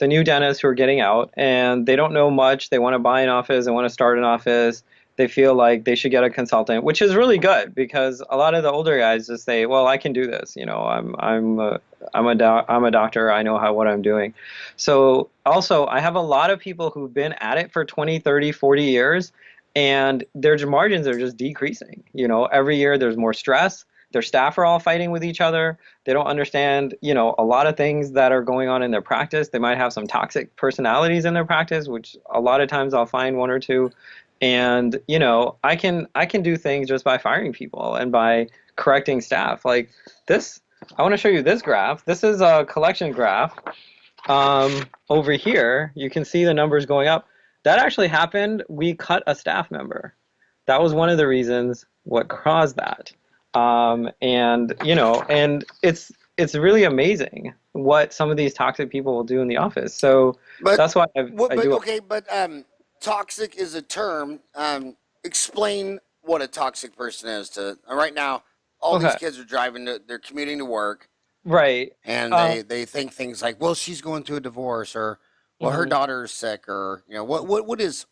new dentists who are getting out, and they don't know much. They want to buy an office, they want to start an office. They feel like they should get a consultant, which is really good because a lot of the older guys just say, "Well, I can do this. I'm a doctor. I know what I'm doing." So also, I have a lot of people who've been at it for 20, 30, 40 years, and their margins are just decreasing. Every year there's more stress. Their staff are all fighting with each other. They don't understand, a lot of things that are going on in their practice. They might have some toxic personalities in their practice, which a lot of times I'll find one or two. And, I can do things just by firing people and by correcting staff. Like this, I want to show you this graph. This is a collection graph. Over here, you can see the numbers going up. That actually happened. We cut a staff member. That was one of the reasons what caused that. And it's really amazing what some of these toxic people will do in the office. So But that's why I do. okay, but toxic is a term. Explain what a toxic person is to right now. All these Okay, kids are they're commuting to work, right. and Um, they think things like, well, she's going through a divorce, or well, her mhm. daughter is sick, or what is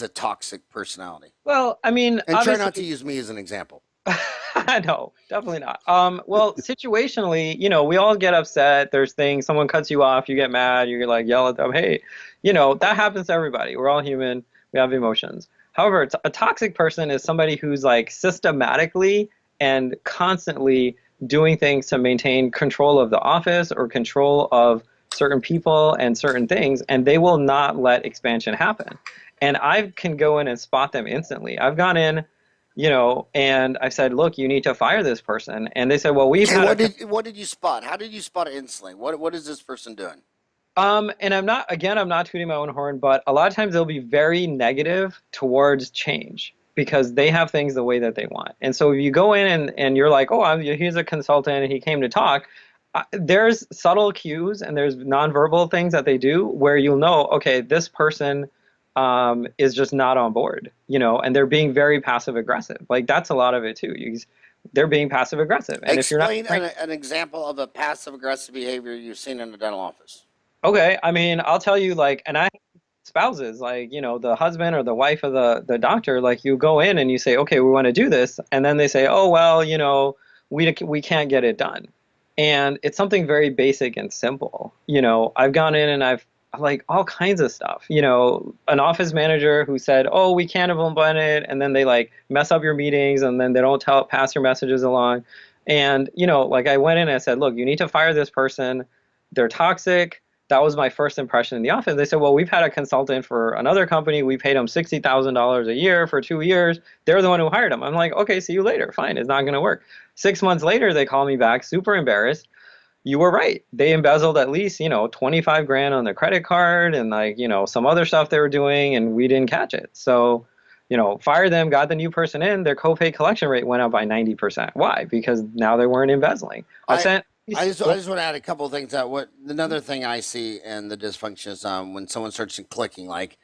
a toxic personality? Well, I mean, And try not to obviously, use me as an example. no, definitely not. Well, situationally, we all get upset. There's things, someone cuts you off, you get mad, you like yell at them. Hey, that happens to everybody. We're all human. We have emotions. However, a toxic person is somebody who's like systematically and constantly doing things to maintain control of the office or control of certain people and certain things, and they will not let expansion happen. And I can go in and spot them instantly. I've gone in, and I've said, look, you need to fire this person. And they said, well, we've Okay, had what did you spot? How did you spot it instantly? What is this person doing? and I'm not tooting my own horn, but a lot of times they'll be very negative towards change because they have things the way that they want. And so if you go in and you're like, oh, he's a consultant and he came to talk, there's subtle cues and there's nonverbal things that they do where you'll know, okay, this person is just not on board, and they're being very passive aggressive. Like that's a lot of it too. They're being passive aggressive. And if you're not Explain an example of a passive aggressive behavior you've seen in a dental office. okay, I mean, I'll tell you like, and I spouses, like, the husband or the wife of the doctor, like you go in and you say, okay, we want to do this. And then they say, oh, well, we can't get it done. And it's something very basic and simple. I've gone in and I've like all kinds of stuff, an office manager who said, oh, we can't implement it. And then they like mess up your meetings and then they don't pass your messages along. And, like I went in and I said, look, you need to fire this person. They're toxic. That was my first impression in the office. They said, well, we've had a consultant for another company. We paid him $60,000 a year for 2 years. They're the one who hired him. I'm like, okay, see you later. Fine. It's not going to work. 6 months later, they call me back, super embarrassed. You were right. They embezzled at least, 25 grand on their credit card and like, some other stuff they were doing and we didn't catch it. So, fired them, got the new person in, their copay collection rate went up by 90%. Why? Because now they weren't embezzling. I I sent I just want to add a couple of things. That what another thing I see in the dysfunction is when someone starts clicking, like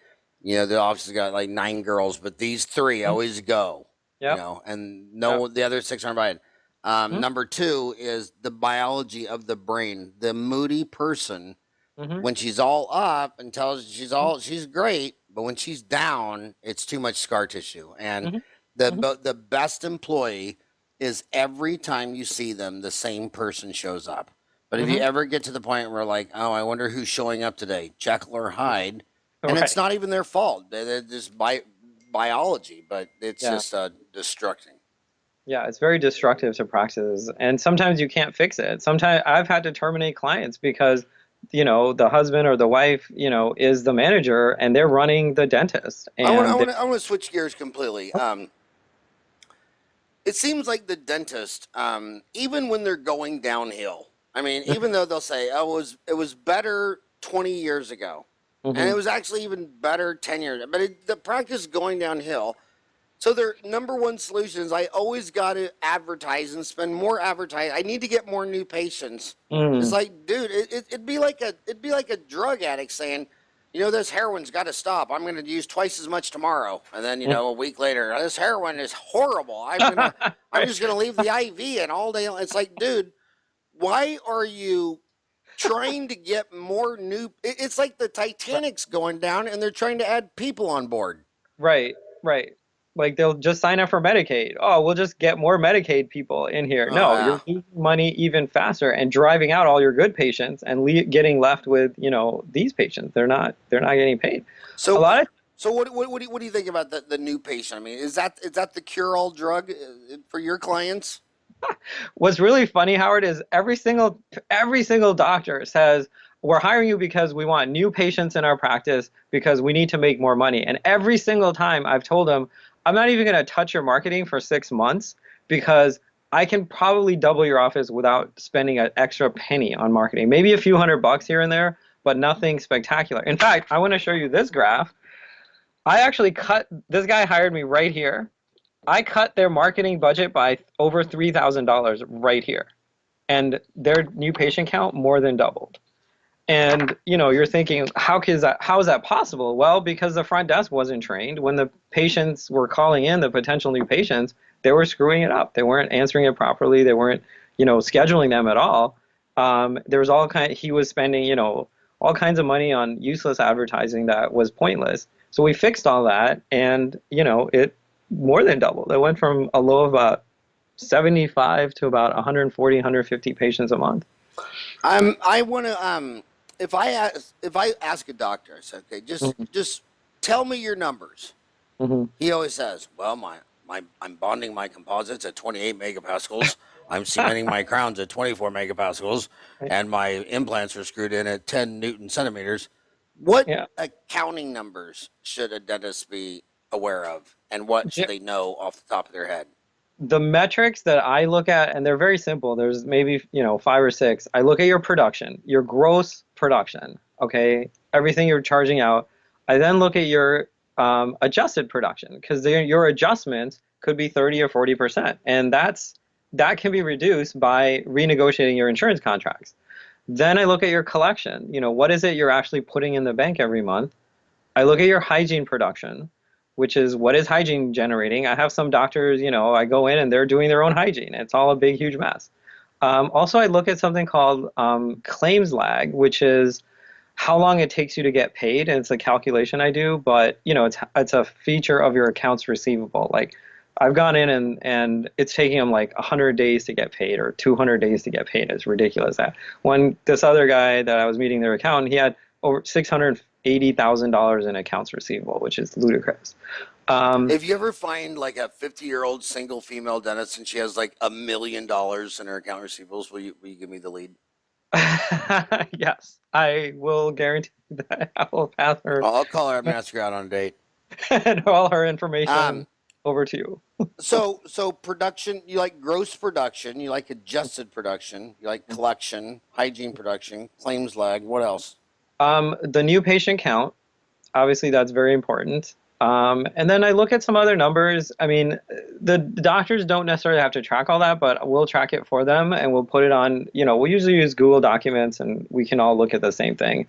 the office has got like 9 girls, but these three always go, Yep. and Yep. no, the other 6 aren't invited. Mm-hmm. Number two is the biology of the brain. The moody person, Mm-hmm. when she's all up and tells she's great, but when she's down, it's too much scar tissue. And Mm-hmm. Mm-hmm. the best employee is every time you see them, the same person shows up. But if you Mm-hmm. ever get to the point where like, oh, I wonder who's showing up today, Jekyll or Hyde, and it's Right. not even their fault. They're just biology, but it's Yeah. just destructing. Yeah, it's very destructive to practices. And sometimes you can't fix it. Sometimes I've had to terminate clients because, the husband or the wife, is the manager and they're running the dentist. And I want to switch gears completely. It seems like the dentist, even when they're going downhill, I mean, even though they'll say, "Oh, it was better 20 years ago," and hmm it was actually even better 10 years, but the practice is going downhill. So their number one solution is I always got to advertise and spend more advertising. I need to get more new patients. It's mm like, dude, it'd be like a drug addict saying, this heroin's got to stop. I'm going to use twice as much tomorrow, and then a week later, this heroin is horrible. I'm Right. just gonna leave the IV and all day. It's like, dude, why are you trying to get more new? It's like the Titanic's going down, and they're trying to add people on board. Right, right. Like they'll just sign up for Medicaid. Oh, we'll just get more Medicaid people in here. Oh No, yeah. you're losing money even faster and driving out all your good patients and getting left with, these patients. They're not getting paid. A So, lot of so what do you think about the new patient? I mean, is that the cure all drug for your clients? What's really funny, Howard, is every single doctor says we're hiring you because we want new patients in our practice because we need to make more money. And every single time I've told them, I'm not even going to touch your marketing for 6 months because I can probably double your office without spending an extra penny on marketing. Maybe a few $100 here and there, but nothing spectacular. In fact, I want to show you this graph. I actually cut, this guy hired me right here. I cut their marketing budget by over $3,000 right here, and their new patient count more than doubled. And you're thinking, how is that possible? Well, because the front desk wasn't trained. When the patients were calling in, the potential new patients, they were screwing it up. They weren't answering it properly. They weren't, scheduling them at all. There was he was spending, all kinds of money on useless advertising that was pointless. So we fixed all that, and it more than doubled. It went from a low of about 75 to about 140, 150 patients a month. I want to if I ask a doctor, I said, okay, just tell me your numbers. Hmm. He always says, well, I'm bonding my composites at 28 megapascals. I'm cementing my crowns at 24 megapascals, and my implants are screwed in at 10 Newton centimeters. What Yeah. accounting numbers should a dentist be aware of, and what should they know off the top of their head? The metrics that I look at, and they're very simple. There's maybe, five or six. I look at your production, your gross production, okay? Everything you're charging out. I then look at your adjusted production because your adjustments could be 30 or 40%. And that can be reduced by renegotiating your insurance contracts. Then I look at your collection. What is it you're actually putting in the bank every month? I look at your hygiene production, which is what is hygiene generating. I have some doctors, I go in and they're doing their own hygiene. It's all a big, huge mess. Also, I look at something called claims lag, which is how long it takes you to get paid, and it's a calculation I do. But it's a feature of your accounts receivable. Like I've gone in and it's taking them like 100 days to get paid or 200 days to get paid. It's ridiculous that when this other guy that I was meeting, their accountant, he had over $680,000 in accounts receivable, which is ludicrous. If you ever find like a 50-year-old single female dentist and she has like $1 million in her account receivables, will you give me the lead? Yes, I will guarantee that I will pass her I'll call her up and ask her out on a date. and all her information Um, over to you. so production, you like gross production, you like adjusted production, you like collection, hygiene production, claims lag. What else? The new patient count, obviously, that's very important. And then I look at some other numbers. I mean, the doctors don't necessarily have to track all that, but we'll track it for them and we'll put it on, we usually use Google Documents and we can all look at the same thing.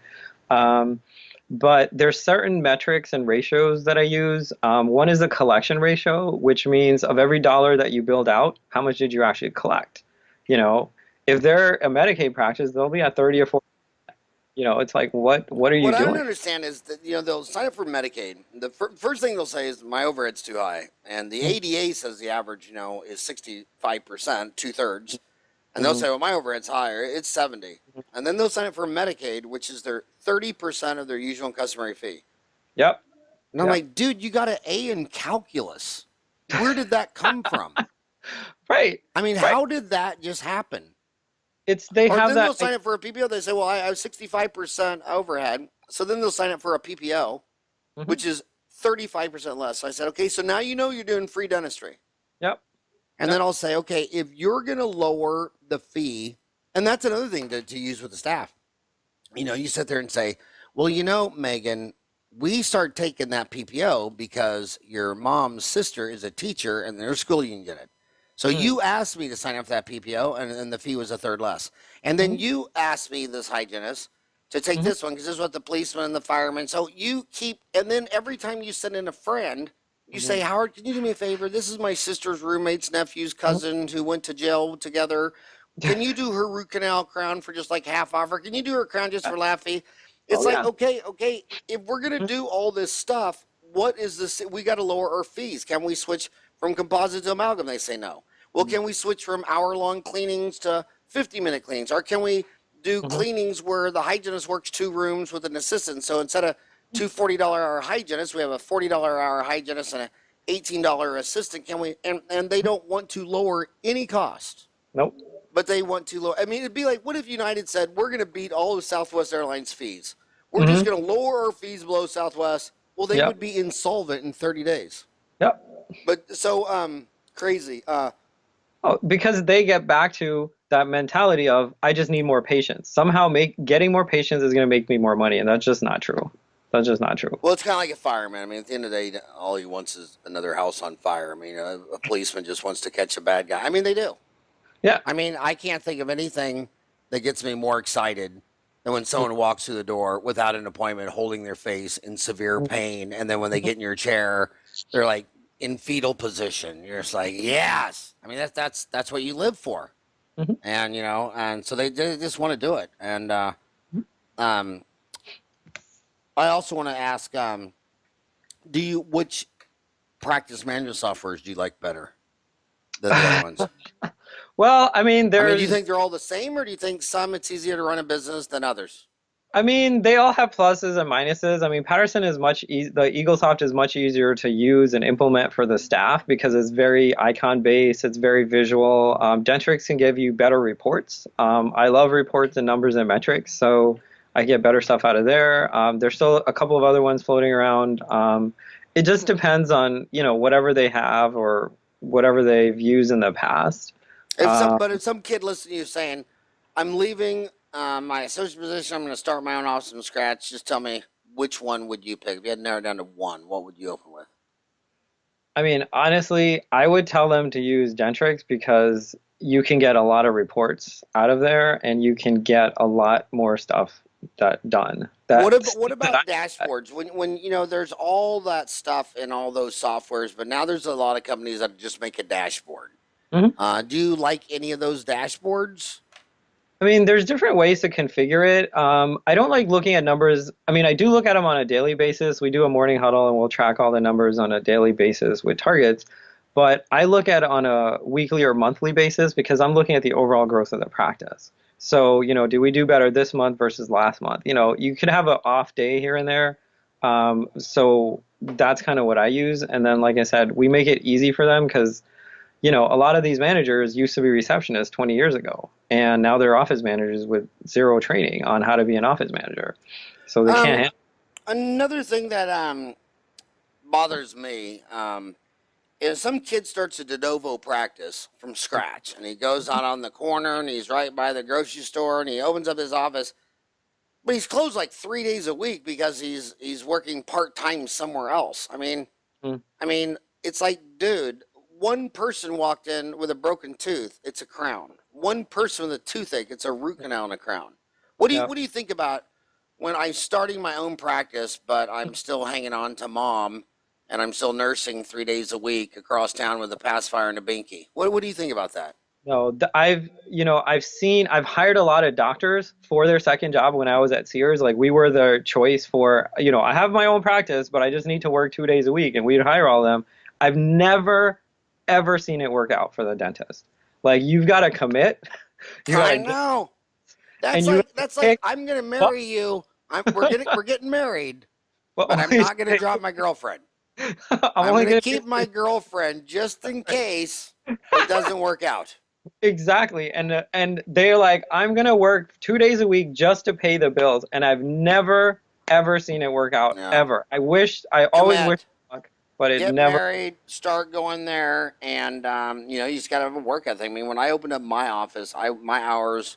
But there's certain metrics and ratios that I use. One is the collection ratio, which means of every dollar that you build out, how much did you actually collect? You know, if they're a Medicaid practice, they'll be at 30 or 40. It's like, what are you What I don't doing? understand is that they'll sign up for Medicaid. The first thing they'll say is my overhead's too high, and the ADA says the average is 65%, 2/3, and they'll Hmm. say, well, my overhead's higher, it's 70, and then they'll sign up for Medicaid, which is their 30% of their usual and customary fee. Yep. And I'm Yep. like, dude, you got an A in calculus. Where did that come from? Right. I mean, Right. how did that just happen? They Or have then they'll that. sign up for a PPO. They say, well, I have 65% overhead. So then they'll sign up for a PPO, Mhm. which is 35% less. So I said, okay, so now you're doing free dentistry. Yep. And Yep. then I'll say, okay, if you're going to lower the fee, and that's another thing to use with the staff. You sit there and say, well, Megan, we start taking that PPO because your mom's sister is a teacher and in their school you can get it. So Mm. you asked me to sign up for that PPO, and the fee was a third less. And then Mhm. you asked me, this hygienist, to take Mhm. this one because this is what the policeman and the fireman. So you keep, and then every time you send in a friend, you say, Mhm. Howard, can you do me a favor? This is my sister's roommate's nephew's Mhm. cousin who went to jail together. Can you do her root canal crown for just like half off? Or can you do her crown just for laughy? It's Oh like, yeah. okay, if we're going to do all this stuff, what is this? We got to lower our fees. Can we switch from composite to amalgam? They say no. Well, can we switch from hour-long cleanings to 50-minute cleanings? Or can we do Mhm. cleanings where the hygienist works 2 rooms with an assistant? So instead of 2 $40-hour hygienists, we have a $40-hour hygienist and an $18 assistant. Can we? And they don't want to lower any cost, Nope. but they want to lower. I mean, it'd be like, what if United said, we're going to beat all of Southwest Airlines fees? We're just Hmm. going to lower our fees below Southwest. Well, they Yep. would be insolvent in 30 days. Yep. But so crazy. Oh, because they get back to that mentality of I just need more patients. Somehow getting more patients is going to make me more money, and that's just not true. That's just not true. Well, it's kind of like a fireman. I mean, at the end of the day, all he wants is another house on fire. I mean, a policeman just wants to catch a bad guy. I mean, they do. Yeah. I mean, I can't think of anything that gets me more excited than when someone walks through the door without an appointment, holding their face in severe pain, and then when they get in your chair, they're like in fetal position. You're just like, yes. I mean, that's what you live for, Mhm. and and so they just want to do it. And um, I also want to ask, which practice management softwares do you like better than the other ones? Well, I mean, I mean, do you there's think they're all the same, or do you think some it's easier to run a business than others? I mean, they all have pluses and minuses. I mean, Patterson is the EagleSoft is much easier to use and implement for the staff because it's very icon based, it's very visual. Dentrix can give you better reports. I love reports and numbers and metrics, so I get better stuff out of there. There's still a couple of other ones floating around. It just depends on, whatever they have or whatever they've used in the past. If some kid listening to you saying, "I'm leaving my associate position, I'm going to start my own office from scratch," just tell me, which one would you pick? If you had to narrow it down to one, what would you open with? I mean, honestly, I would tell them to use Dentrix because you can get a lot of reports out of there and you can get a lot more stuff done. What about dashboards? When there's all that stuff in all those softwares, but now there's a lot of companies that just make a dashboard. Mhm. Do you like any of those dashboards? I mean, there's different ways to configure it. I don't like looking at numbers. I mean, I do look at them on a daily basis. We do a morning huddle and we'll track all the numbers on a daily basis with targets. But I look at it on a weekly or monthly basis because I'm looking at the overall growth of the practice. So, do we do better this month versus last month? You could have an off day here and there. So that's kind of what I use. And then, like I said, we make it easy for them because a lot of these managers used to be receptionists 20 years ago, and now they're office managers with zero training on how to be an office manager. So they can't Um, handle. Another thing that bothers me is some kid starts a de novo practice from scratch, and he goes out on the corner, and he's right by the grocery store, and he opens up his office, but he's closed like 3 days a week because he's working part time somewhere else. Mm. I mean, it's like, dude, one person walked in with a broken tooth, it's a crown. One person with a toothache, it's a root canal and a crown. Yep. What do you think about when I'm starting my own practice, but I'm still hanging on to mom, and I'm still nursing 3 days a week across town with a pacifier and a binky? What do you think about that? No, I've hired a lot of doctors for their second job when I was at Sears. Like we were the choice for, I have my own practice, but I just need to work 2 days a week, and we'd hire all of them. I've never, ever seen it work out for the dentist. Like you've got to commit. You got I to, know. and you That's like pick I'm gonna what, marry you. We're getting married, what but I'm always not gonna drop my girlfriend. I'm I'm only gonna gonna keep my girlfriend just in case it doesn't work out. exactly. And they're like, I'm gonna work 2 days a week just to pay the bills, and I've never ever seen it work out No. ever. I always wish Commit. luck, but it Get never. married, start going there, and you just gotta have a work ethic. I mean, when I opened up my office, my hours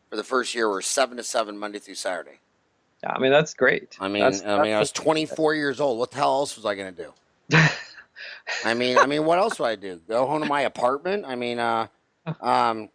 for the first year were 7 to 7 Monday through Saturday. Yeah, I mean that's great. I was 24 years old. What the hell else was I gonna do? What else would I do? Go home to my apartment? Um,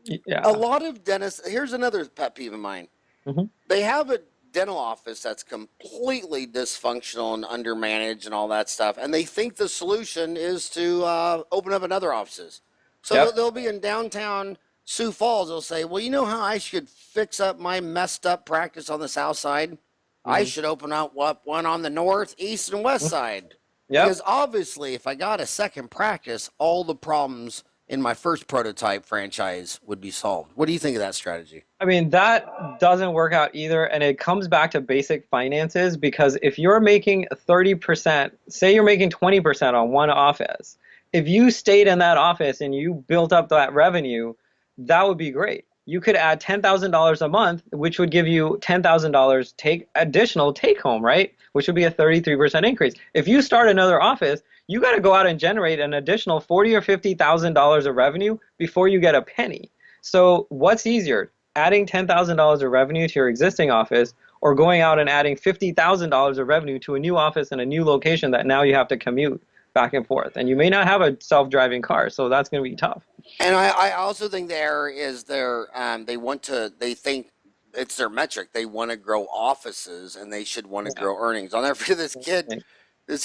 a Yeah. lot of dentists. Here's another pet peeve of mine. Hmm. They have a dental office that's completely dysfunctional and undermanaged and all that stuff, and they think the solution is to open up another offices. So Yep. they'll be in downtown Sioux Falls will say, well, you know how I should fix up my messed up practice on the south side? I Hmm. should open up one on the north, east, and west side. Yep. Because obviously, if I got a second practice, all the problems in my first prototype franchise would be solved. What do you think of that strategy? I mean, that doesn't work out either. And it comes back to basic finances because if you're making 30%, say you're making 20% on one office, if you stayed in that office and you built up that revenue, that would be great. You could add $10,000 a month, which would give you $10,000 additional take home, right? Which would be a 33% increase. If you start another office, you got to go out and generate an additional 40 or $50,000 of revenue before you get a penny. So what's easier? Adding $10,000 of revenue to your existing office or going out and adding $50,000 of revenue to a new office in a new location that now you have to commute back and forth. And you may not have a self-driving car, so that's going to be tough. And I also think the error is they think it's their metric. They want to grow offices and they should want to Yeah. grow earnings. I'll never forget this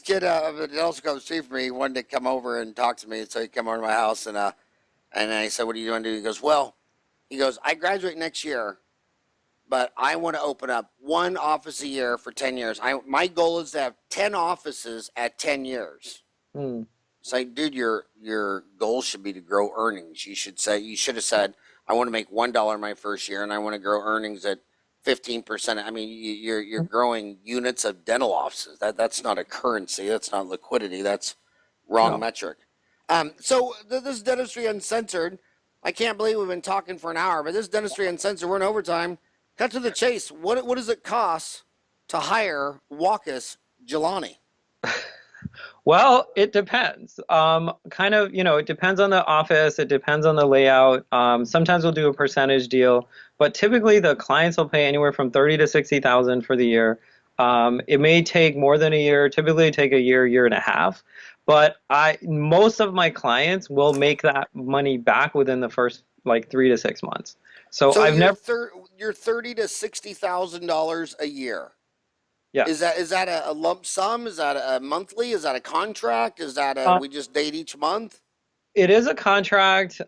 kid that also comes to for me wanted to come over and talk to me. So he come over to my house and I said, what are you going to do? He goes, well, I graduate next year, but I want to open up one office a year for 10 years. My goal is to have 10 offices at 10 years. Hmm. It's like, dude, your goal should be to grow earnings. You should have said, I want to make $1 my first year, and I want to grow earnings at 15%. I mean, you're growing units of dental offices. That's not a currency. That's not liquidity. That's wrong No. metric. So this is Dentistry Uncensored. I can't believe we've been talking for an hour, but this is Dentistry Uncensored. We're in overtime. Cut to the chase. What does it cost to hire Waqas Jilani? Well, it depends. It depends on the office. It depends on the layout. Sometimes we'll do a percentage deal, but typically the clients will pay anywhere from 30 to 60,000 for the year. It may take more than a year. Typically, take a year, year and a half. But most of my clients will make that money back within the first like 3 to 6 months. So So I've never, you're $30,000 to $60,000 a year. Is yes. that a lump sum? Is that a monthly? Is that a contract? Is that we just date each month? It is a contract.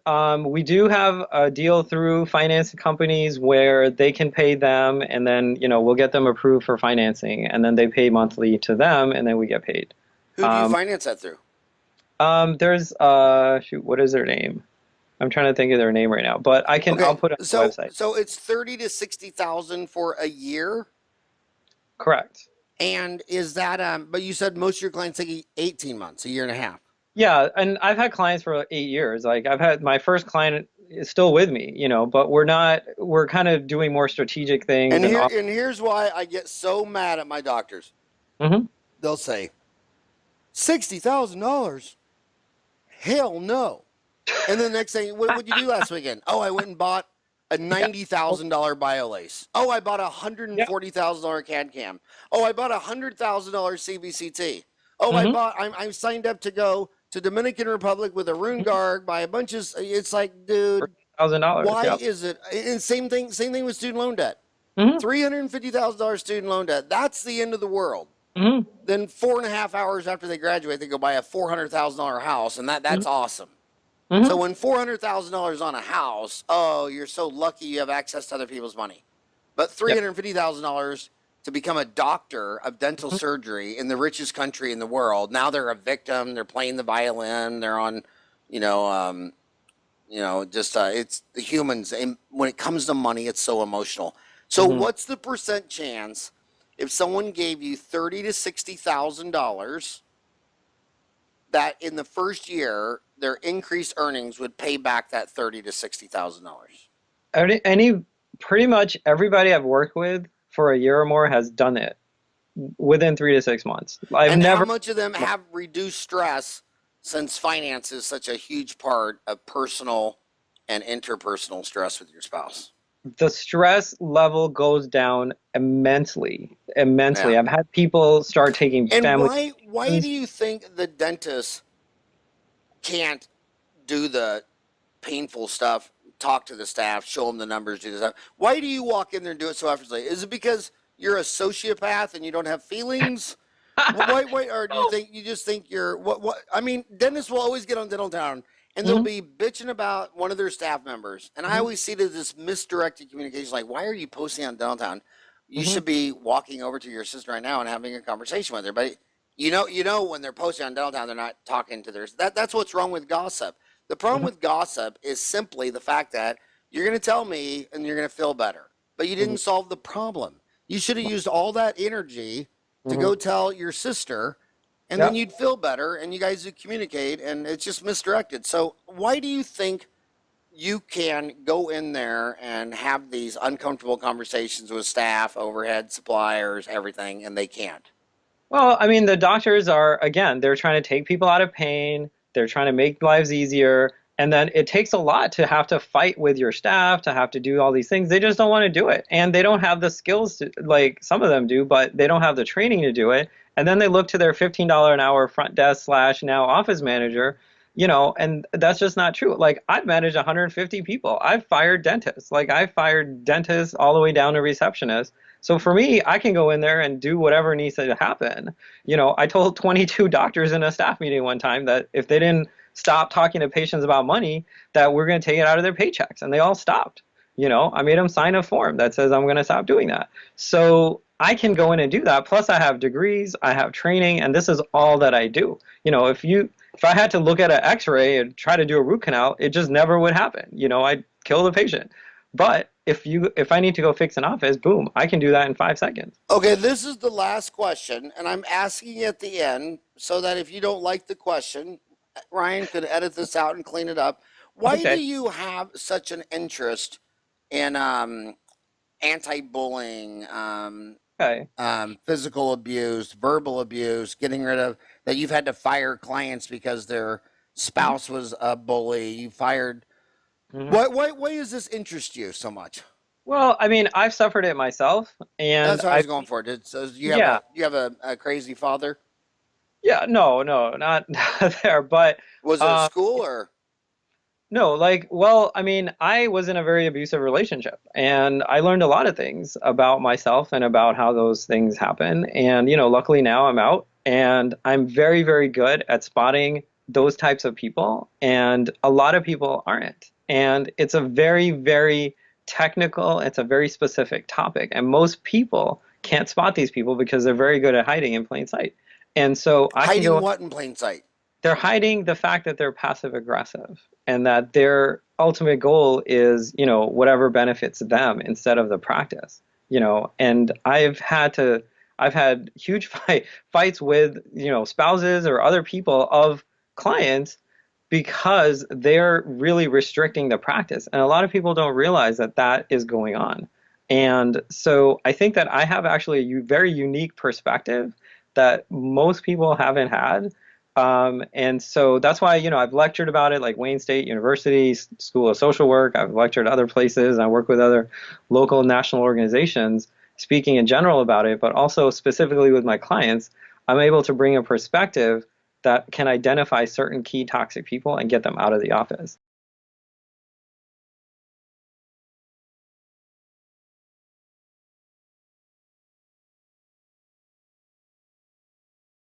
We do have a deal through finance companies where they can pay them, and then we'll get them approved for financing, and then they pay monthly to them, and then we get paid. Who do you finance that through? There's shoot, what is their name? I'm trying to think of their name right now, but I'll put it on the website. So it's 30 to 60,000 for a year, Correct. and is that but you said most of your clients take 18 months, a year and a half. Yeah, and I've had clients for 8 years. Like I've had my first client is still with me, but we're kind of doing more strategic things And here's why I get so mad at my doctors. Mhm. They'll say $60,000. Hell no. And then the next thing, what did you do last weekend? Oh, I went and bought a $90,000 BioLace. Oh, I bought a $140,000 CAD cam. Oh, I bought a $100,000 CBCT. Oh, I'm signed up to go to Dominican Republic with a Rune Guard by a bunch of. It's like, dude, $1,000. why Yeah. is it? And same thing with student loan debt. Mhm. $350,000 student loan debt. That's the end of the world. Mhm. Then 4.5 hours after they graduate, they go buy a $400,000 house, and that's awesome. Mhm. So when $400,000 on a house, oh, you're so lucky you have access to other people's money. But $350,000 to become a doctor of dental surgery in the richest country in the world. Now they're a victim. They're playing the violin. They're on, it's the humans. And when it comes to money, it's so emotional. So what's the percent chance if someone gave you $30,000 to $60,000 that in the first year their increased earnings would pay back that $30,000 to $60,000? Pretty much everybody I've worked with for a year or more has done it within 3 to 6 months. How much of them have reduced stress since finance is such a huge part of personal and interpersonal stress with your spouse? The stress level goes down immensely. Yeah. I've had people start taking And family. why do you think the dentist can't do the painful stuff, talk to the staff, show them the numbers, do the stuff? Why do you walk in there and do it so effortlessly? Is it because you're a sociopath and you don't have feelings? Why, or do you just think you're what? I mean, dentists will always get on Dental Town and they'll Hmm. be bitching about one of their staff members. And I Hmm. always see it as this misdirected communication, like, why are you posting on downtown? You Hmm. should be walking over to your sister right now and having a conversation with her. But you know when they're posting on downtown, they're not talking to theirs. That's what's wrong with gossip. The problem Hmm. with gossip is simply the fact that you're going to tell me and you're going to feel better, but you Hmm. didn't solve the problem. You should have used all that energy to Hmm. go tell your sister, and then Yep. you'd feel better and you guys would communicate, and it's just misdirected. So why do you think you can go in there and have these uncomfortable conversations with staff, overhead, suppliers, everything, and they can't? Well, I mean, the doctors are, again, they're trying to take people out of pain, they're trying to make lives easier, and then it takes a lot to have to fight with your staff, to have to do all these things. They just don't want to do it. And they don't have the skills to, like some of them do, but they don't have the training to do it. And then they look to their $15 an hour front desk slash now office manager, and that's just not true. Like I've managed 150 people. I've fired dentists. Like I've fired dentists all the way down to receptionists. So for me, I can go in there and do whatever needs to happen. I told 22 doctors in a staff meeting one time that if they didn't stop talking to patients about money, that we're going to take it out of their paychecks. And they all stopped. I made them sign a form that says I'm going to stop doing that. So I can go in and do that. Plus, I have degrees, I have training, and this is all that I do. If I had to look at an X-ray and try to do a root canal, it just never would happen. I'd kill the patient. But if I need to go fix an office, boom, I can do that in 5 seconds. Okay, this is the last question, and I'm asking at the end so that if you don't like the question, Ryan could edit this out and clean it up. Why do Okay. you have such an interest in anti-bullying, Okay. physical abuse, verbal abuse, getting rid of that? You've had to fire clients because their Mhm. spouse was a bully. You fired. Mhm. Why does this interest you so much? Well, I mean, I've suffered it myself, and That's what I was going for. So yeah, you have a crazy father? yeah, no, no, not there, but Was it a um, school or? no, like, well, I mean, I was in a very abusive relationship, and I learned a lot of things about myself and about how those things happen. And, luckily now I'm out, and I'm very, very good at spotting those types of people, and a lot of people aren't. And it's a very, very technical, it's a very specific topic, and most people can't spot these people because they're very good at hiding in plain sight. And so I can Hiding go what in plain sight? they're hiding the fact that they're passive aggressive and that their ultimate goal is, whatever benefits them instead of the practice, and I've had huge fights with, spouses or other people of clients because they're really restricting the practice. And a lot of people don't realize that that is going on. And so I think that I have actually a very unique perspective that most people haven't had. And so that's why, I've lectured about it, like Wayne State University School of Social Work. I've lectured other places. I work with other local and national organizations speaking in general about it, but also specifically with my clients, I'm able to bring a perspective that can identify certain key toxic people and get them out of the office.